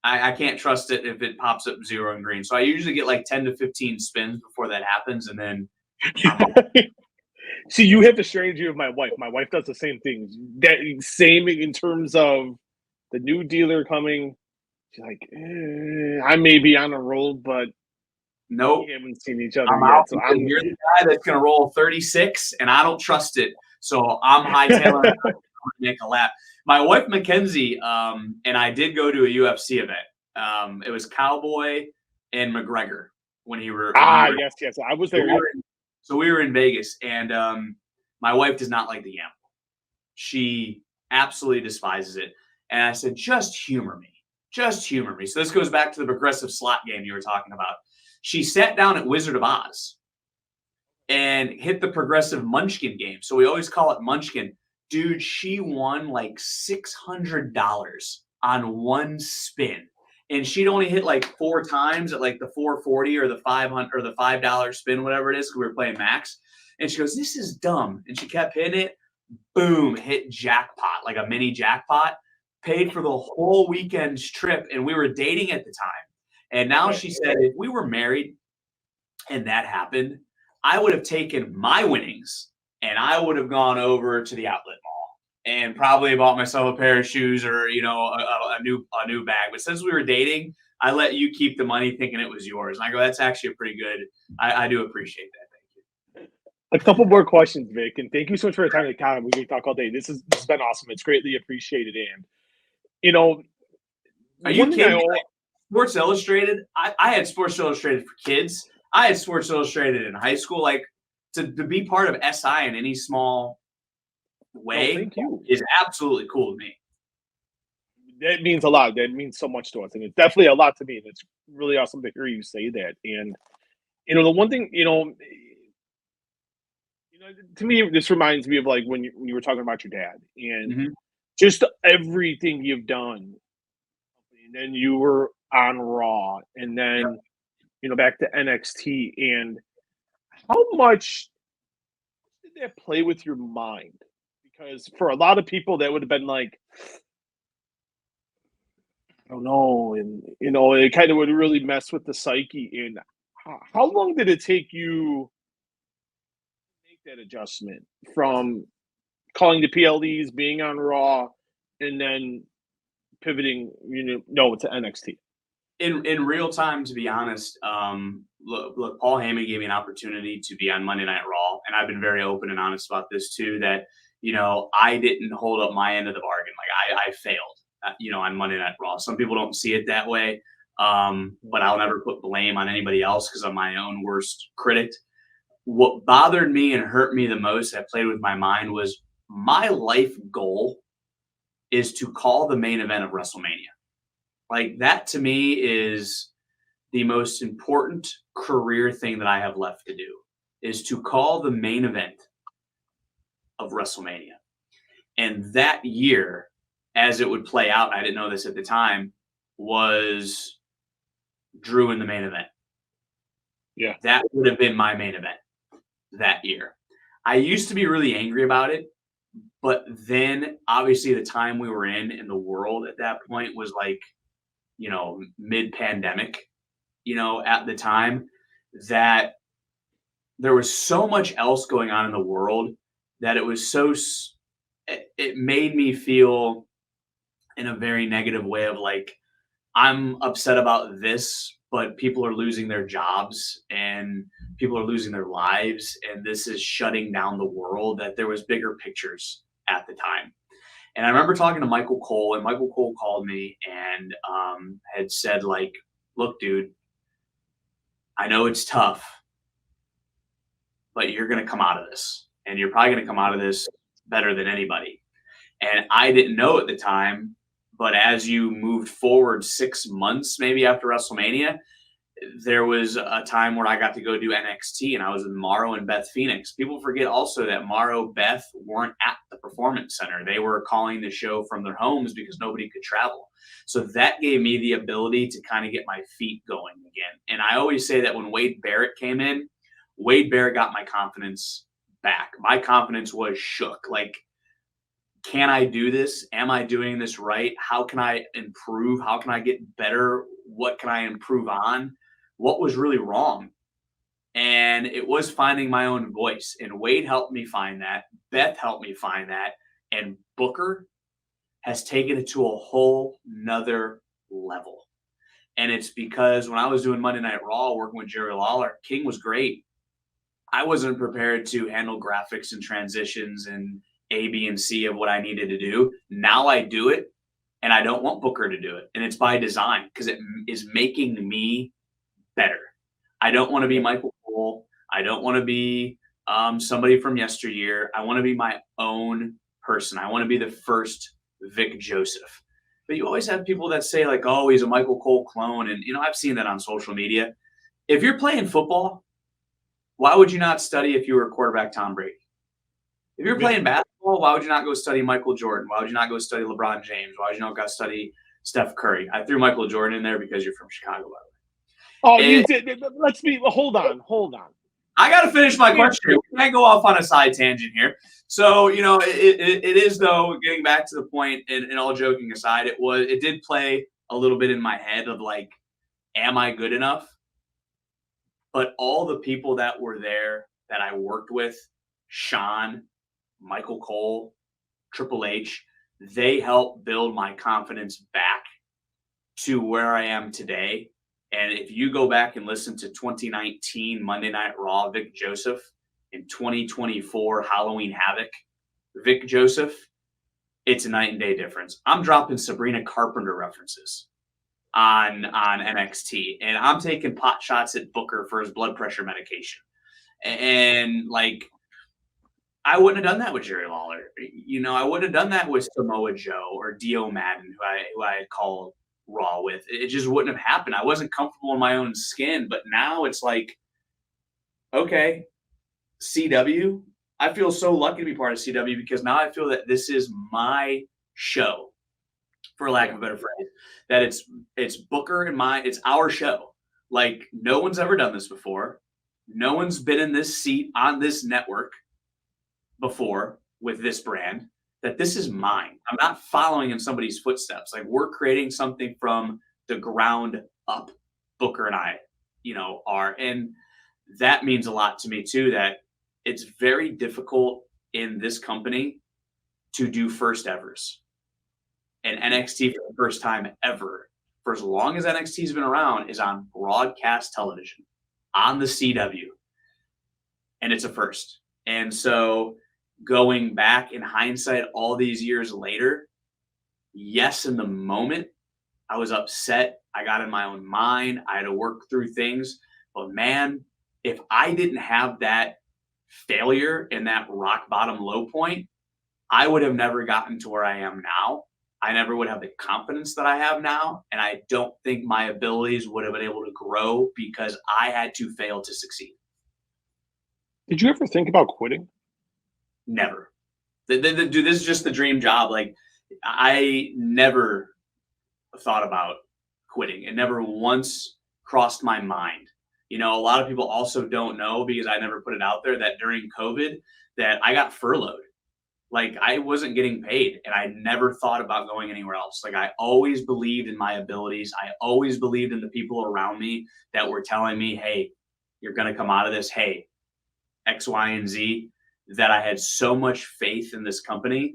I can't trust it if it pops up 0 and green. So I usually get like 10 to 15 spins before that happens, and then See, you have the strategy of my wife. My wife does the same thing. That same in terms of the new dealer coming. She's like, I may be on a roll, but nope. We haven't seen each other I'm yet. out. So you're the guy that's going to roll 36, and I don't trust it. So I'm hightailing it to make a lap. My wife, Mackenzie, and I did go to a UFC event. It was Cowboy and McGregor when he were. Yes. I was there. So we were in Vegas, and my wife does not like the gamble. She absolutely despises it. And I said, just humor me. Just humor me. So this goes back to the progressive slot game you were talking about. She sat down at Wizard of Oz and hit the progressive Munchkin game. So we always call it Munchkin. Dude, she won like $600 on one spin. And she'd only hit like 4 times at like the 440 or the 500 or the $5 spin, whatever it is, because we were playing max. And she goes, this is dumb. And she kept hitting it. Boom, hit jackpot, like a mini jackpot. Paid for the whole weekend's trip. And we were dating at the time. And now she said, if we were married and that happened, I would have taken my winnings and I would have gone over to the outlet mall and probably bought myself a pair of shoes or, you know, a new bag. But since we were dating, I let you keep the money thinking it was yours. And I go, that's actually a pretty good. I do appreciate that. Thank you. A couple more questions, Vic, and thank you so much for your time. We can talk all day. This has been awesome. It's greatly appreciated. And you know, are you kidding me? Sports Illustrated. I had Sports Illustrated for kids. I had Sports Illustrated in high school. Like to be part of SI in any small way is absolutely cool to me. That means a lot. That means so much to us, and it's definitely a lot to me. And it's really awesome to hear you say that. And you know, the one thing, to me, this reminds me of like when you were talking about your dad and just everything you've done. And then you were on Raw, and then back to NXT. And how much did that play with your mind? Because for a lot of people, that would have been like, I don't know, and it kind of would really mess with the psyche. And how long did it take you to make that adjustment from calling the PLEs, being on Raw, and then pivoting, to NXT? In real time, to be honest, look, Paul Heyman gave me an opportunity to be on Monday Night Raw, and I've been very open and honest about this too. That I didn't hold up my end of the bargain. Like I failed, on Monday Night Raw. Some people don't see it that way, but I'll never put blame on anybody else because I'm my own worst critic. What bothered me and hurt me the most, that played with my mind, was my life goal is to call the main event of WrestleMania. Like that to me is the most important career thing that I have left to do, is to call the main event of WrestleMania. And that year, as it would play out, I didn't know this at the time, was Drew in the main event. Yeah. That would have been my main event that year. I used to be really angry about it, but then obviously the time we were in the world at that point was like, mid-pandemic, at the time, that there was so much else going on in the world that it was it made me feel in a very negative way of like, I'm upset about this, but people are losing their jobs and people are losing their lives, and this is shutting down the world. That there was bigger pictures at the time. And I remember talking to Michael Cole, and Michael Cole called me and had said, like, look, dude, I know it's tough, but you're going to come out of this, and you're probably going to come out of this better than anybody. And I didn't know at the time, but as you moved forward 6 months, maybe after WrestleMania, there was a time where I got to go do NXT, and I was with Morrow and Beth Phoenix. People forget also that Morrow, Beth weren't at the Performance Center. They were calling the show from their homes because nobody could travel. So that gave me the ability to kind of get my feet going again. And I always say that when Wade Barrett came in, Wade Barrett got my confidence back. My confidence was shook. Like, can I do this? Am I doing this right? How can I improve? How can I get better? What can I improve on? What was really wrong? And it was finding my own voice. And Wade helped me find that. Beth helped me find that. And Booker has taken it to a whole nother level. And it's because when I was doing Monday Night Raw, working with Jerry Lawler, King was great. I wasn't prepared to handle graphics and transitions and A, B, and C of what I needed to do. Now I do it, and I don't want Booker to do it. And it's by design because it is making me better. I don't want to be Michael Cole. I don't want to be somebody from yesteryear. I want to be my own person. I want to be the first Vic Joseph. But you always have people that say, like, oh, he's a Michael Cole clone. And, I've seen that on social media. If you're playing football, why would you not study if you were quarterback Tom Brady? If you're playing basketball, why would you not go study Michael Jordan? Why would you not go study LeBron James? Why would you not go study Steph Curry? I threw Michael Jordan in there because you're from Chicago, by the way. Oh, you did. Hold on. I got to finish my question here. We can't go off on a side tangent here. So, it is, though, getting back to the point, and all joking aside, it did play a little bit in my head of like, am I good enough? But all the people that were there that I worked with, Shawn, Michael Cole, Triple H, they helped build my confidence back to where I am today. And if you go back and listen to 2019 Monday Night Raw, Vic Joseph, in 2024 Halloween Havoc, Vic Joseph, it's a night and day difference. I'm dropping Sabrina Carpenter references on NXT, and I'm taking pot shots at Booker for his blood pressure medication. And like, I wouldn't have done that with Jerry Lawler. I wouldn't have done that with Samoa Joe or Dio Madden, who I had called Raw with. It just wouldn't have happened. I wasn't comfortable in my own skin. But now it's like, okay, CW. I feel so lucky to be part of CW because now I feel that this is my show, for lack of a better phrase. That it's Booker and it's our show. Like, no one's ever done this before. No one's been in this seat on this network before with this brand. That this is mine. I'm not following in somebody's footsteps. Like, we're creating something from the ground up. Booker and I, are. And that means a lot to me too, that it's very difficult in this company to do first evers. And NXT for the first time ever, for as long as NXT's been around, is on broadcast television on the CW. And it's a first. And so going back in hindsight all these years later, yes, in the moment, I was upset. I got in my own mind. I had to work through things. But man, if I didn't have that failure and that rock bottom low point, I would have never gotten to where I am now. I never would have the confidence that I have now. And I don't think my abilities would have been able to grow because I had to fail to succeed. Did you ever think about quitting? Never. Dude, this is just the dream job. Like, I never thought about quitting. It never once crossed my mind. You know, a lot of people also don't know, because I never put it out there, that during COVID that I got furloughed. Like, I wasn't getting paid, and I never thought about going anywhere else. Like, I always believed in my abilities. I always believed in the people around me that were telling me, hey, you're going to come out of this. Hey, X, Y, and Z, that I had so much faith in this company,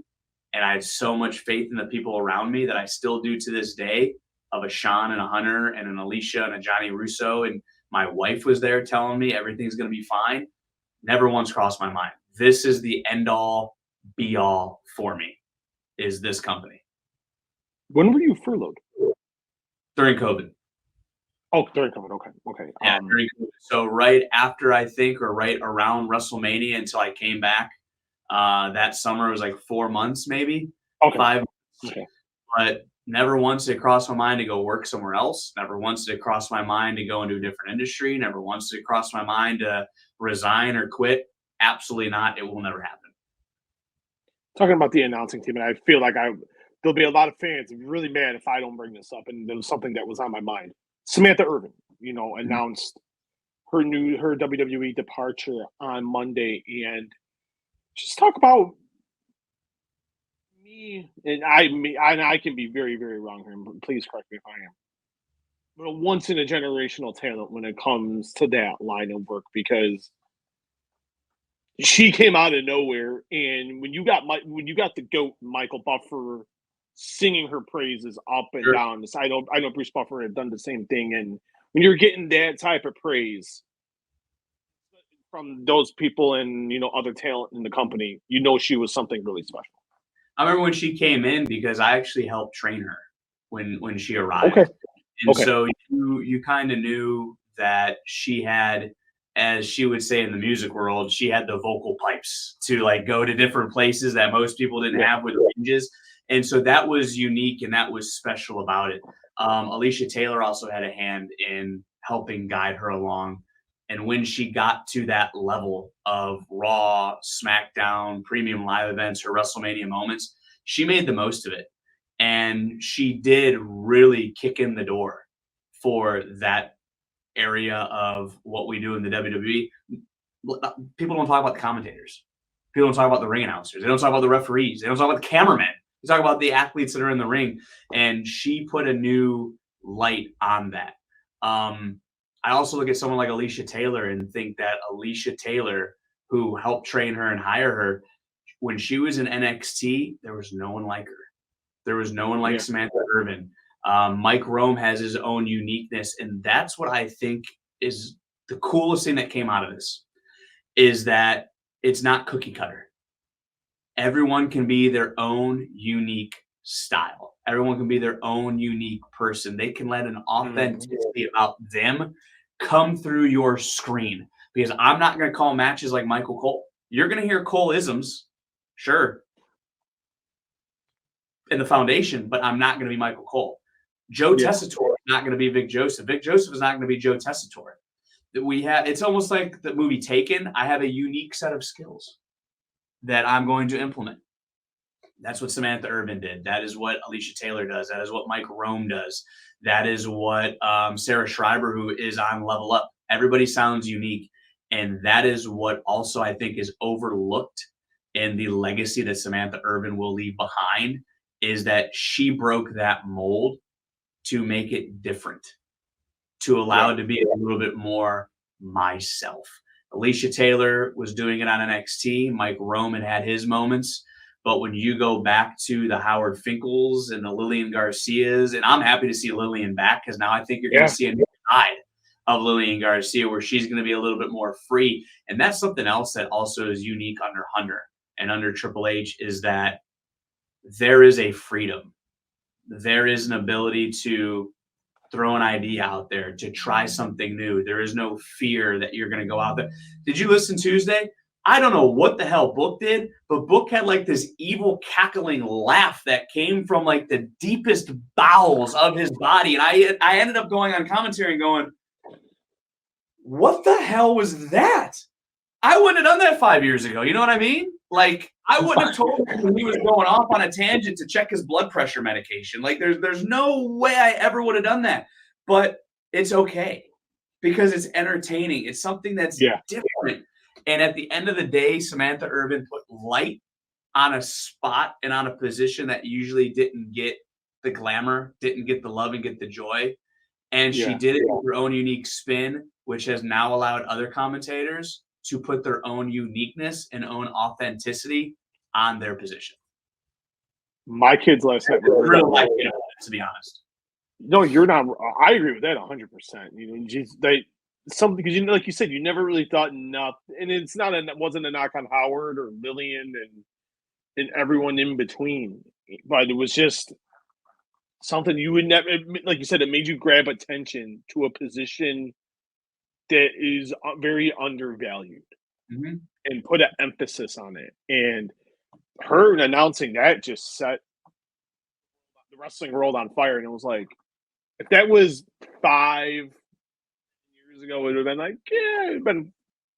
and I had so much faith in the people around me that I still do to this day, of a Shawn and a Hunter and an Alicia and a Johnny Russo. And my wife was there telling me everything's going to be fine. Never once crossed my mind. This is the end all be all for me, is this company. When were you furloughed? During COVID. Oh, during COVID. Okay. Yeah, during COVID. So right after, I think, or right around WrestleMania, until I came back. That summer was like 4 months, maybe. Okay. 5 months. Okay. But never once did it cross my mind to go work somewhere else. Never once did it cross my mind to go into a different industry. Never once did it cross my mind to resign or quit. Absolutely not. It will never happen. Talking about the announcing team, and I feel like there'll be a lot of fans really mad if I don't bring this up, and there was something that was on my mind. Samantha Irvin, announced her WWE departure on Monday, and just talk about me, and I can be very, very wrong here. Please correct me if I am. But a once in a generational talent when it comes to that line of work, because she came out of nowhere, and when you got the GOAT Michael Buffer singing her praises up and down, I know Bruce Buffer had done the same thing, and when you're getting that type of praise from those people and other talent in the company, she was something really special. I remember when she came in, because I actually helped train her when she arrived. Okay. And so you kind of knew that she had, as she would say in the music world, she had the vocal pipes to like go to different places that most people didn't have with ranges. And so that was unique, and that was special about it. Alicia Taylor also had a hand in helping guide her along. And when she got to that level of Raw, SmackDown, premium live events, her WrestleMania moments, she made the most of it. And she did really kick in the door for that area of what we do in the WWE. People don't talk about the commentators. People don't talk about the ring announcers. They don't talk about the referees. They don't talk about the cameramen. They talk about the athletes that are in the ring. And she put a new light on that. I also look at someone like Alicia Taylor and think that Alicia Taylor, who helped train her and hire her, when she was in NXT, there was no one like her. There was no one like Samantha Irvin. Mike Rome has his own uniqueness, and that's what I think is the coolest thing that came out of this, is that it's not cookie cutter. Everyone can be their own unique style. Everyone can be their own unique person. They can let an authenticity about them come through your screen, because I'm not going to call matches like Michael Cole. You're going to hear Cole-isms, sure, in the foundation, but I'm not going to be Michael Cole. Joe Tessitore is not going to be Vic Joseph. Vic Joseph is not going to be Joe Tessitore. It's almost like the movie Taken. I have a unique set of skills that I'm going to implement. That's what Samantha Irvin did. That is what Alicia Taylor does. That is what Mike Rome does. That is what Sarah Schreiber, who is on Level Up. Everybody sounds unique. And that is what also I think is overlooked in the legacy that Samantha Irvin will leave behind, is that she broke that mold to make it different, to allow it to be a little bit more myself. Alicia Taylor was doing it on NXT. Mike Rome had his moments. But when you go back to the Howard Finkles and the Lillian Garcias, and I'm happy to see Lillian back, because now I think you're going to see a new side of Lillian Garcia, where she's going to be a little bit more free. And that's something else that also is unique under Hunter and under Triple H, is that there is a freedom. There is an ability to throw an idea out there, to try something new. There is no fear that you're going to go out there. Did you listen Tuesday? I don't know what the hell Book did, but Book had like this evil cackling laugh that came from like the deepest bowels of his body. And I ended up going on commentary and going, what the hell was that? I wouldn't have done that 5 years ago. You know what I mean? Like, I wouldn't have told him when he was going off on a tangent to check his blood pressure medication. Like, there's no way I ever would have done that. But it's okay. because it's entertaining. It's something that's different. And at the end of the day, Samantha Irvin put light on a spot and on a position that usually didn't get the glamour, didn't get the love and get the joy. And she did it with her own unique spin, which has now allowed other commentators to put their own uniqueness and own authenticity on their position. My kids last night were really like it, to be honest. No, you're not. I agree with that 100%. You know, something because like you said, you never really thought enough, and it wasn't a knock on Howard or Lillian and everyone in between, but it was just something you would never, like you said, it made you grab attention to a position that is very undervalued and put an emphasis on it. And her announcing that just set the wrestling world on fire. And it was like, if that was 5 years ago, it would have been like, yeah, it'd been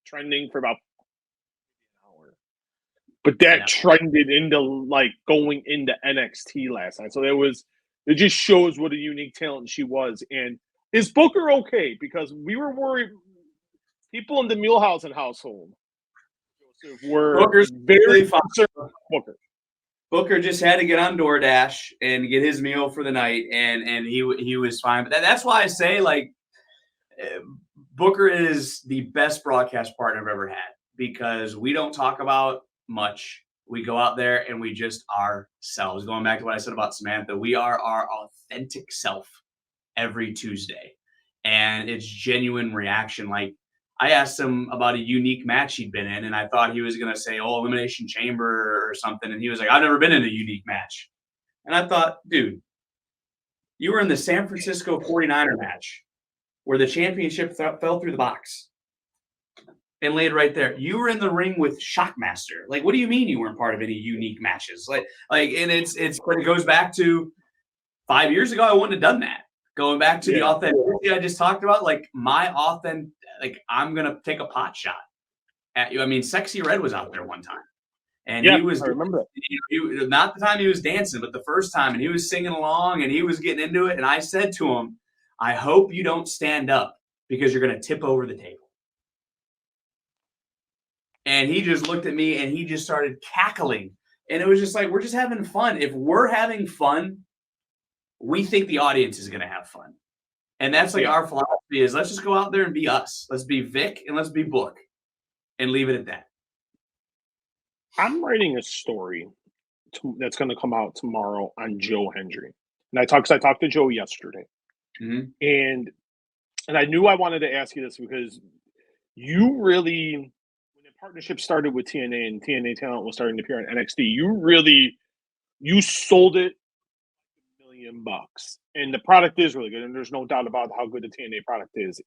trending for about an hour. But that trended into like going into NXT last night. So it just shows what a unique talent she was. And is Booker okay? Because we were worried. People in the Muehlhausen household were Booker's very concerned with Booker. Booker just had to get on DoorDash and get his meal for the night, and he was fine. But that's why I say, like, Booker is the best broadcast partner I've ever had, because we don't talk about much. We go out there and we just ourselves. Going back to what I said about Samantha, we are our authentic self every Tuesday, and it's genuine reaction. Like, I asked him about a unique match he'd been in, and I thought he was going to say, Elimination Chamber or something. And he was like, I've never been in a unique match. And I thought, dude, you were in the San Francisco 49er match where the championship fell through the box and laid right there. You were in the ring with Shockmaster. Like, what do you mean you weren't part of any unique matches? Like, and but it goes back to 5 years ago, I wouldn't have done that. Going back to the authenticity I just talked about, like I'm gonna take a pot shot at you. I mean, Sexy Red was out there one time, and he was. I remember that. Not the time he was dancing, but the first time, and he was singing along, and he was getting into it. And I said to him, "I hope you don't stand up because you're gonna tip over the table." And he just looked at me and he just started cackling, and it was just like, we're just having fun. If we're having fun, we think the audience is going to have fun. And that's like our philosophy is, let's just go out there and be us. Let's be Vic and let's be Book and leave it at that. I'm writing a story that's going to come out tomorrow on Joe Hendry. And I talked to Joe yesterday. And I knew I wanted to ask you this because you really, when the partnership started with TNA and TNA talent was starting to appear on NXT, you sold it $1,000,000, and the product is really good, and there's no doubt about how good the TNA product is.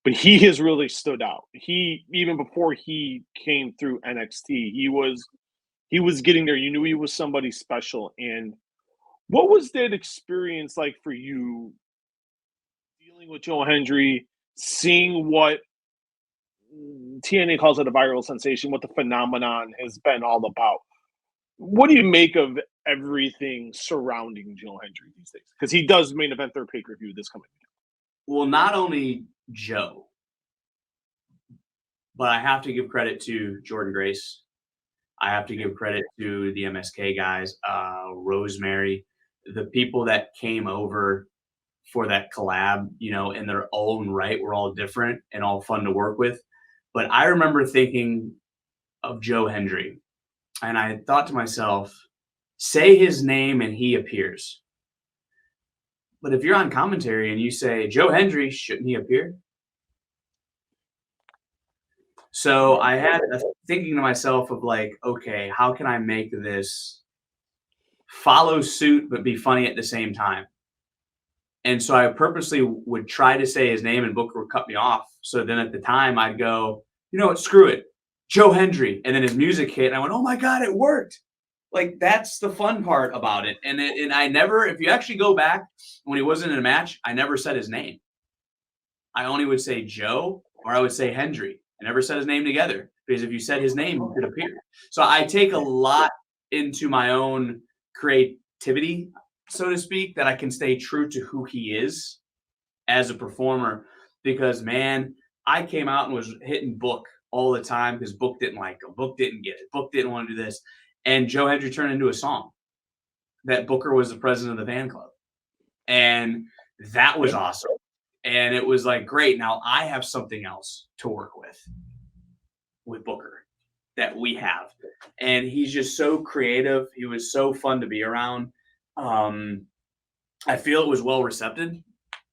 But he has really stood out. He, even before he came through NXT, he was getting there. You knew he was somebody special. And what was that experience like for you, dealing with Joe Hendry, seeing what TNA calls it a viral sensation, what the phenomenon has been all about? What do you make of everything surrounding Joe Hendry these days? Because he does main event their pay-per-view this coming weekend. Well, not only Joe, but I have to give credit to Jordan Grace. I have to give credit to the MSK guys, Rosemary, the people that came over for that collab, in their own right, were all different and all fun to work with. But I remember thinking of Joe Hendry, and I thought to myself, say his name and he appears. But if you're on commentary and you say, Joe Hendry, shouldn't he appear? So I had thinking to myself of like, okay, how can I make this follow suit but be funny at the same time? And so I purposely would try to say his name and Booker would cut me off. So then at the time I'd go, you know what, screw it, Joe Hendry. And then his music hit and I went, oh my God, it worked. Like, that's the fun part about it. And I never, if you actually go back when he wasn't in a match, I never said his name. I only would say Joe or I would say Hendry. I never said his name together, because if you said his name, he could appear. So I take a lot into my own creativity, so to speak, that I can stay true to who he is as a performer. because, man, I came out and was hitting Book all the time because Book didn't like him. Book didn't get it. Book didn't want to do this. And Joe Hendry turned into a song that Booker was the president of the fan club. And that was awesome. And it was like, great. Now I have something else to work with Booker that we have. And he's just so creative. He was so fun to be around. I feel it was well received,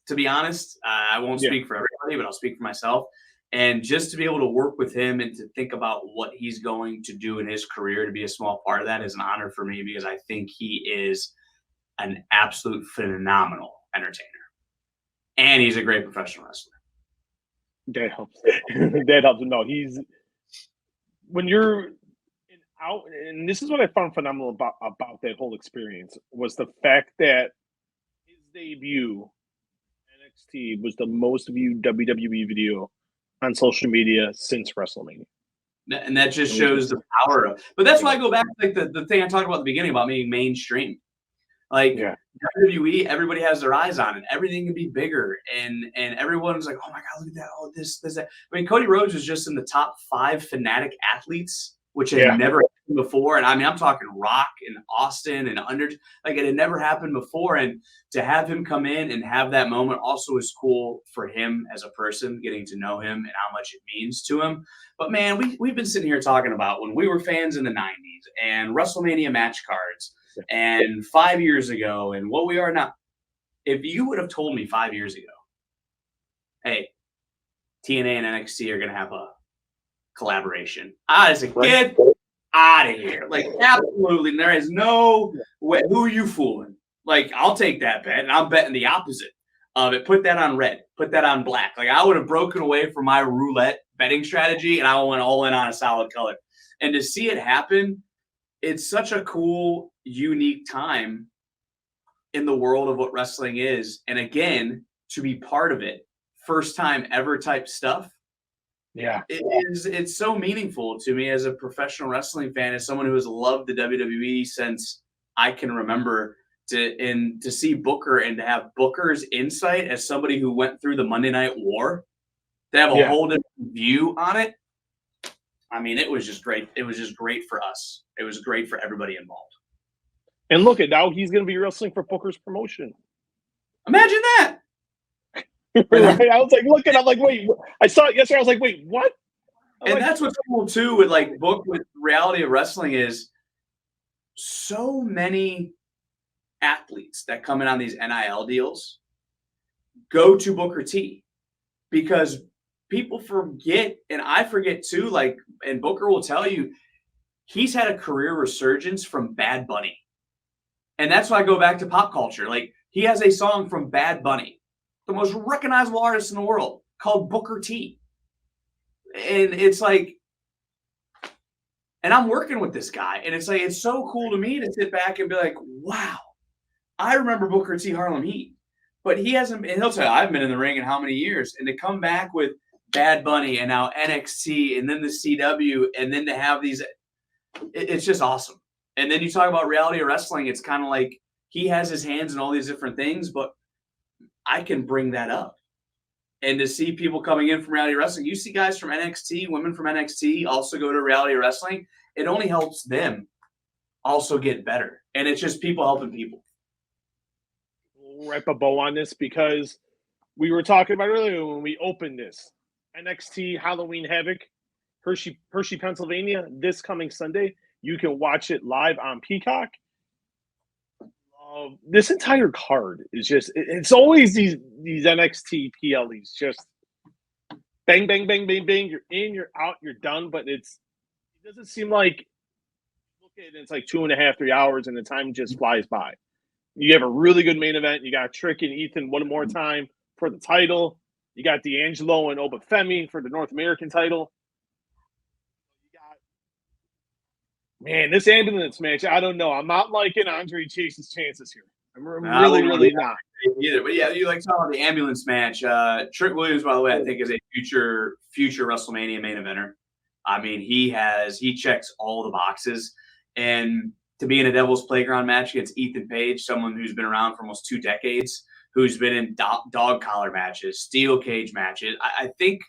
to be honest. I won't speak for everybody, but I'll speak for myself. And just to be able to work with him and to think about what he's going to do in his career, to be a small part of that, is an honor for me, because I think he is an absolute phenomenal entertainer. And he's a great professional wrestler. That helps. That helps. No, he's, when you're out, and this is what I found phenomenal about that whole experience, was the fact that his debut NXT was the most viewed WWE video on social media since WrestleMania. And that just shows the power of, but that's why I go back to like the thing I talked about at the beginning about being mainstream. Like WWE, everybody has their eyes on it. Everything can be bigger, and everyone's like, "Oh my God, look at that! Oh, this, that." I mean, Cody Rhodes was just in the top 5 fanatic athletes, which had never happened before. And I mean, I'm talking Rock and Austin and like it had never happened before. And to have him come in and have that moment also is cool for him as a person, getting to know him and how much it means to him. But man, we've been sitting here talking about when we were fans in the 90s and WrestleMania match cards. And 5 years ago, and what we are now. If you would have told me 5 years ago, hey, TNA and NXT are going to have a collaboration, I'd say, get out of here. Like, absolutely. There is no way. Who are you fooling? Like, I'll take that bet, and I'm betting the opposite of it. Put that on red. Put that on black. Like, I would have broken away from my roulette betting strategy, and I went all in on a solid color. And to see it happen, it's such a cool, unique time in the world of what wrestling is. And again, to be part of it, first time ever type stuff. Yeah. It's so meaningful to me as a professional wrestling fan, as someone who has loved the WWE since I can remember, to see Booker and to have Booker's insight as somebody who went through the Monday Night War, to have a whole different view on it. I mean, it was just great. It was just great for us. It was great for everybody involved. And look at now, he's going to be wrestling for Booker's promotion. Imagine that. Right? I was like, looking, I'm like, wait. I saw it yesterday. I was like, wait, what? And that's what's cool too with like Book, with reality of wrestling, is so many athletes that come in on these NIL deals go to Booker T, because people forget, and I forget too, like, and Booker will tell you, he's had a career resurgence from Bad Bunny. And that's why I go back to pop culture. Like, he has a song from Bad Bunny, the most recognizable artist in the world, called Booker T. And it's like, and I'm working with this guy, and it's like, it's so cool to me to sit back and be like, wow, I remember Booker T Harlem Heat. But he hasn't, and he'll tell you, I haven't been in the ring in how many years. And to come back with Bad Bunny and now NXT and then the CW, and then to have these, it's just awesome. And then you talk about reality of wrestling, it's kind of like he has his hands in all these different things, but I can bring that up. And to see people coming in from reality wrestling, you see guys from NXT, women from NXT also go to reality wrestling. It only helps them also get better. And it's just people helping people. We'll wrap a bow on this, because we were talking about earlier when we opened this. NXT Halloween Havoc, Hershey, Pennsylvania, this coming Sunday. You can watch it live on Peacock. This entire card is just, it's always these NXT PLEs, just bang, bang, bang, bang, bang. You're in, you're out, you're done. But it doesn't seem like, look at it, it's like 2.5, 3 hours, and the time just flies by. You have a really good main event. You got Trick and Ethan one more time for the title. You got D'Angelo and Obafemi for the North American title. Man, this ambulance match, I don't know. I'm not liking Andre Chase's chances here. I'm really not. Either. But yeah, you like talking about the ambulance match. Trick Williams, by the way, I think is a future WrestleMania main eventer. I mean, he checks all the boxes. And to be in a Devil's Playground match against Ethan Page, someone who's been around for almost 2 decades, who's been in dog collar matches, steel cage matches. I think,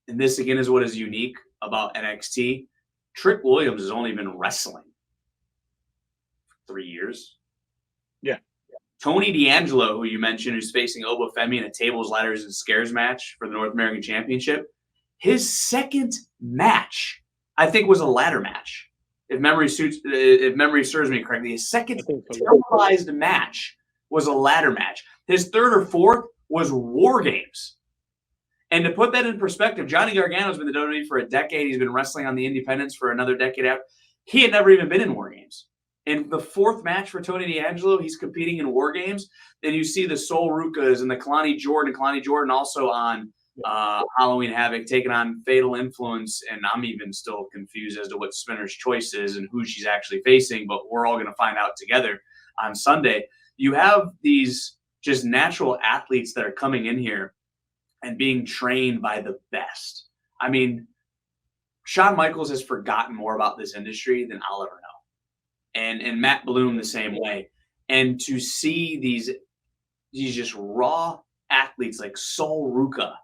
and this again is what is unique about NXT, Trick Williams has only been wrestling for 3 years. Yeah. Tony D'Angelo, who you mentioned, who's facing Obafemi in a tables, ladders, and scares match for the North American Championship, his second match, I think, was a ladder match. If memory serves me correctly, his second televised match was a ladder match. His third or fourth was War Games. And to put that in perspective, Johnny Gargano's been in the WWE for a decade. He's been wrestling on the independents for another decade out. He had never even been in War Games. In the fourth match for Tony D'Angelo, he's competing in War Games. Then you see the Sol Rucas and the Kalani Jordan also on Halloween Havoc, taking on Fatal Influence. And I'm even still confused as to what Spinner's choice is and who she's actually facing, but we're all going to find out together on Sunday. You have these just natural athletes that are coming in here and being trained by the best. I mean, Shawn Michaels has forgotten more about this industry than I'll ever know. And Matt Bloom the same way. And to see these just raw athletes like Sol Ruca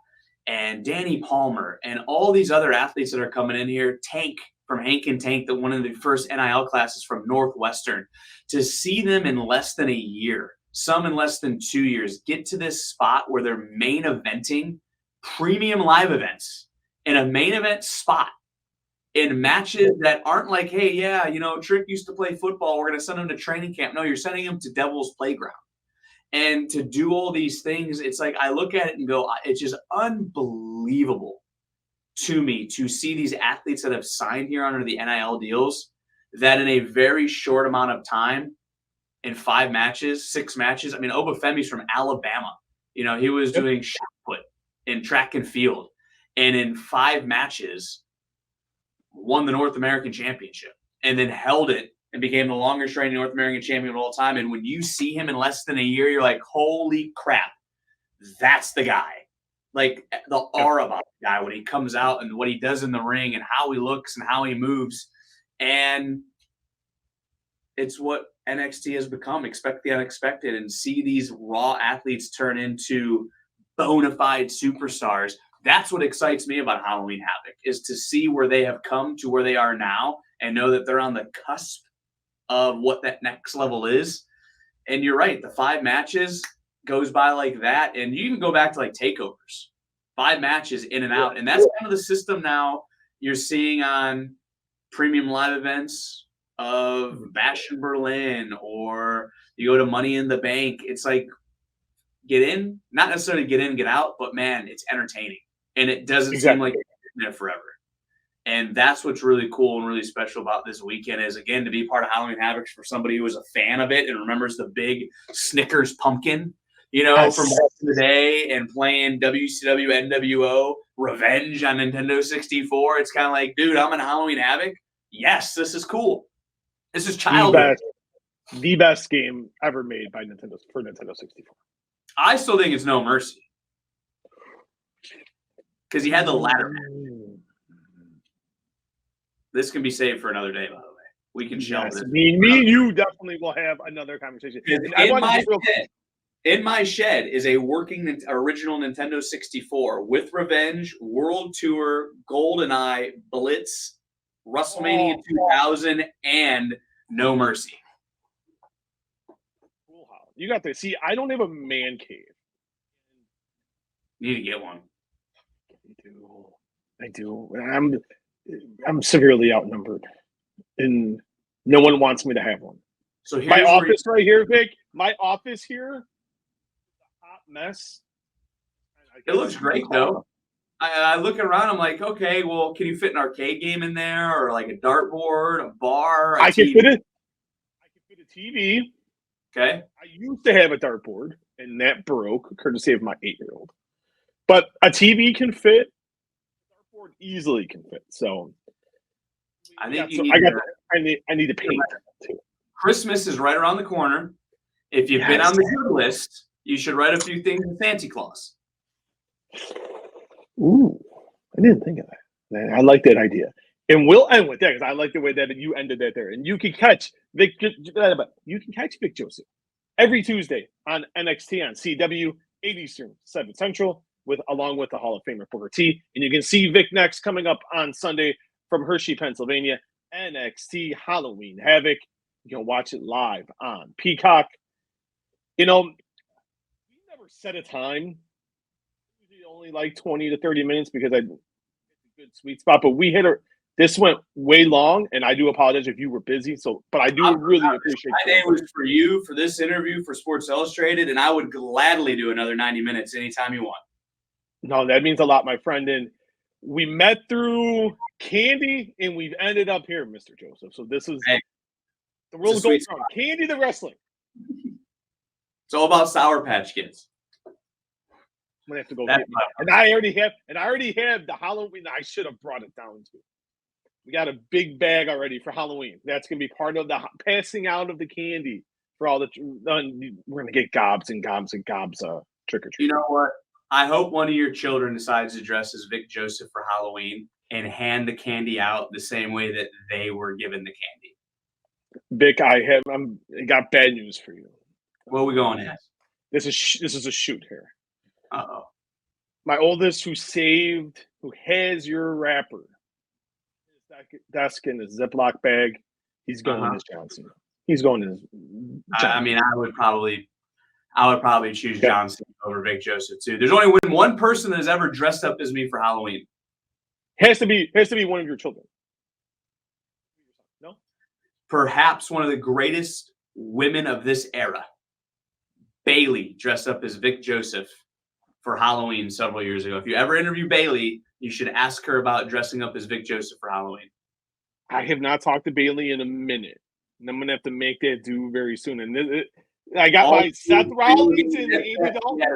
and Danny Palmer and all these other athletes that are coming in here, Tank from Hank and Tank, that one of the first NIL classes from Northwestern, to see them in less than a year, some in less than 2 years, get to this spot where they're main eventing premium live events in a main event spot in matches that aren't like, hey, yeah, Trick used to play football, we're going to send him to training camp. No, you're sending him to Devil's Playground. And to do all these things, it's like I look at it and go, it's just unbelievable to me to see these athletes that have signed here under the NIL deals that in a very short amount of time, in 5 matches, 6 matches. I mean, Obafemi's from Alabama. He was doing shot put in track and field. And in 5 matches, won the North American Championship and then held it and became the longest reigning North American champion of all time. And when you see him in less than a year, you're like, holy crap, that's the guy. Like the aura about the guy when he comes out and what he does in the ring and how he looks and how he moves. And it's what NXT has become. Expect the unexpected and see these raw athletes turn into bona fide superstars. That's what excites me about Halloween Havoc, is to see where they have come to where they are now and know that they're on the cusp of what that next level is. And you're right, the 5 matches goes by like that. And you even go back to like takeovers, 5 matches in and out. And that's kind of the system now you're seeing on premium live events of Bash in Berlin, or you go to Money in the Bank. It's like, get in, not necessarily get in, get out, but man, it's entertaining. And it doesn't seem like it's there forever. And that's what's really cool and really special about this weekend is, again, to be part of Halloween Havoc for somebody who was a fan of it and remembers the big Snickers pumpkin, from back in the day, and playing WCW, NWO, Revenge on Nintendo 64. It's kind of like, dude, I'm in Halloween Havoc. Yes, this is cool. This is childhood. The best game ever made by Nintendo 64. I still think it's No Mercy. Because you had the ladder match. This can be saved for another day, by the way. We can shelve this. Me and you definitely will have another conversation. In my shed is a working original Nintendo 64 with Revenge, World Tour, GoldenEye, Blitz, WrestleMania 2000, and No Mercy. Cool. You got this. See, I don't have a man cave. You need to get one. I do. I'm severely outnumbered, and no one wants me to have one. So my office right here, Vic. My office here, a hot mess. It looks great though. I look around. I'm like, okay, well, can you fit an arcade game in there, or like a dartboard, a bar? I can fit it. I can fit a TV. Okay. I used to have a dartboard, and that broke, courtesy of my 8-year-old. But a TV can fit. A dartboard easily can fit. So I think I need to paint too. Christmas is right around the corner. If you've been on the good list, you should write a few things in Santa Claus. Ooh, I didn't think of that. I like that idea. And we'll end with that because I like the way that you ended that there. And you can catch Vic Joseph every Tuesday on NXT on CW, 8 Eastern, 7 Central, along with the Hall of Famer Booker T. And you can see Vic next coming up on Sunday from Hershey, Pennsylvania, NXT Halloween Havoc. You can watch it live on Peacock. We never set a time. Usually only like 20 to 30 minutes because I get a good sweet spot. But this went way long, and I do apologize if you were busy. But I do really appreciate it. My day was for you, for this interview, for Sports Illustrated, and I would gladly do another 90 minutes anytime you want. No, that means a lot, my friend. And we met through Candy, and we've ended up here, Mr. Joseph. So this is the world goes on. Candy the wrestling. It's all about Sour Patch Kids. I'm gonna have to go get me. And I already have the Halloween. I should have brought it down too. We got a big bag already for Halloween. That's gonna be part of the passing out of the candy for all the. We're gonna get gobs and gobs and gobs trick or treat. You know what? I hope one of your children decides to dress as Vic Joseph for Halloween and hand the candy out the same way that they were given the candy. Vic, I got bad news for you. What are we going as? This is a shoot here. Uh-oh. My oldest, who has your wrapper, his desk in his Ziploc bag, he's going as Johnson. He's going as Johnson. I mean, I would probably choose Johnson over Vic Joseph too. There's only been one person that has ever dressed up as me for Halloween. Has to be one of your children. No? Perhaps one of the greatest women of this era. Bailey dressed up as Vic Joseph for Halloween several years ago. If you ever interview Bailey, you should ask her about dressing up as Vic Joseph for Halloween. I have not talked to Bailey in a minute, and I'm gonna have to make that do very soon. And I got my Seth Rollins and Andy Dalton.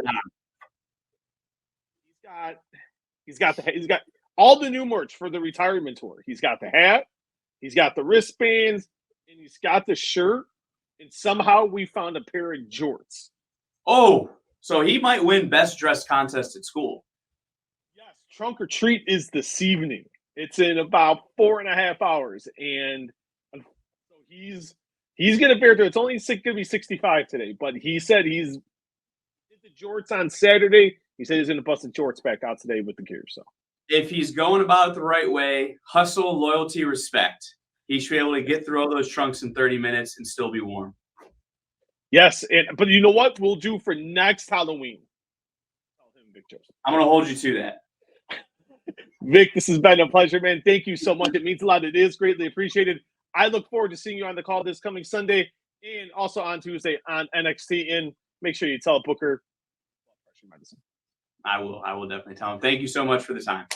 He's got all the new merch for the retirement tour. He's got the hat, he's got the wristbands, and he's got the shirt. And somehow we found a pair of jorts. Oh, so he might win best dressed contest at school. Yes, trunk or treat is this evening. It's in about 4.5 hours, and so he's gonna bear through. It's only gonna be 65 today, but he said he's did the jorts on Saturday. He said he's gonna bust the jorts back out today with the gear. So if he's going about it the right way, hustle, loyalty, respect, he should be able to get through all those trunks in 30 minutes and still be warm. Yes, but you know what we'll do for next Halloween? Tell him, Vic Joseph. I'm going to hold you to that. Vic, this has been a pleasure, man. Thank you so much. It means a lot. It is greatly appreciated. I look forward to seeing you on the call this coming Sunday and also on Tuesday on NXT. And make sure you tell Booker. I will definitely tell him. Thank you so much for the time.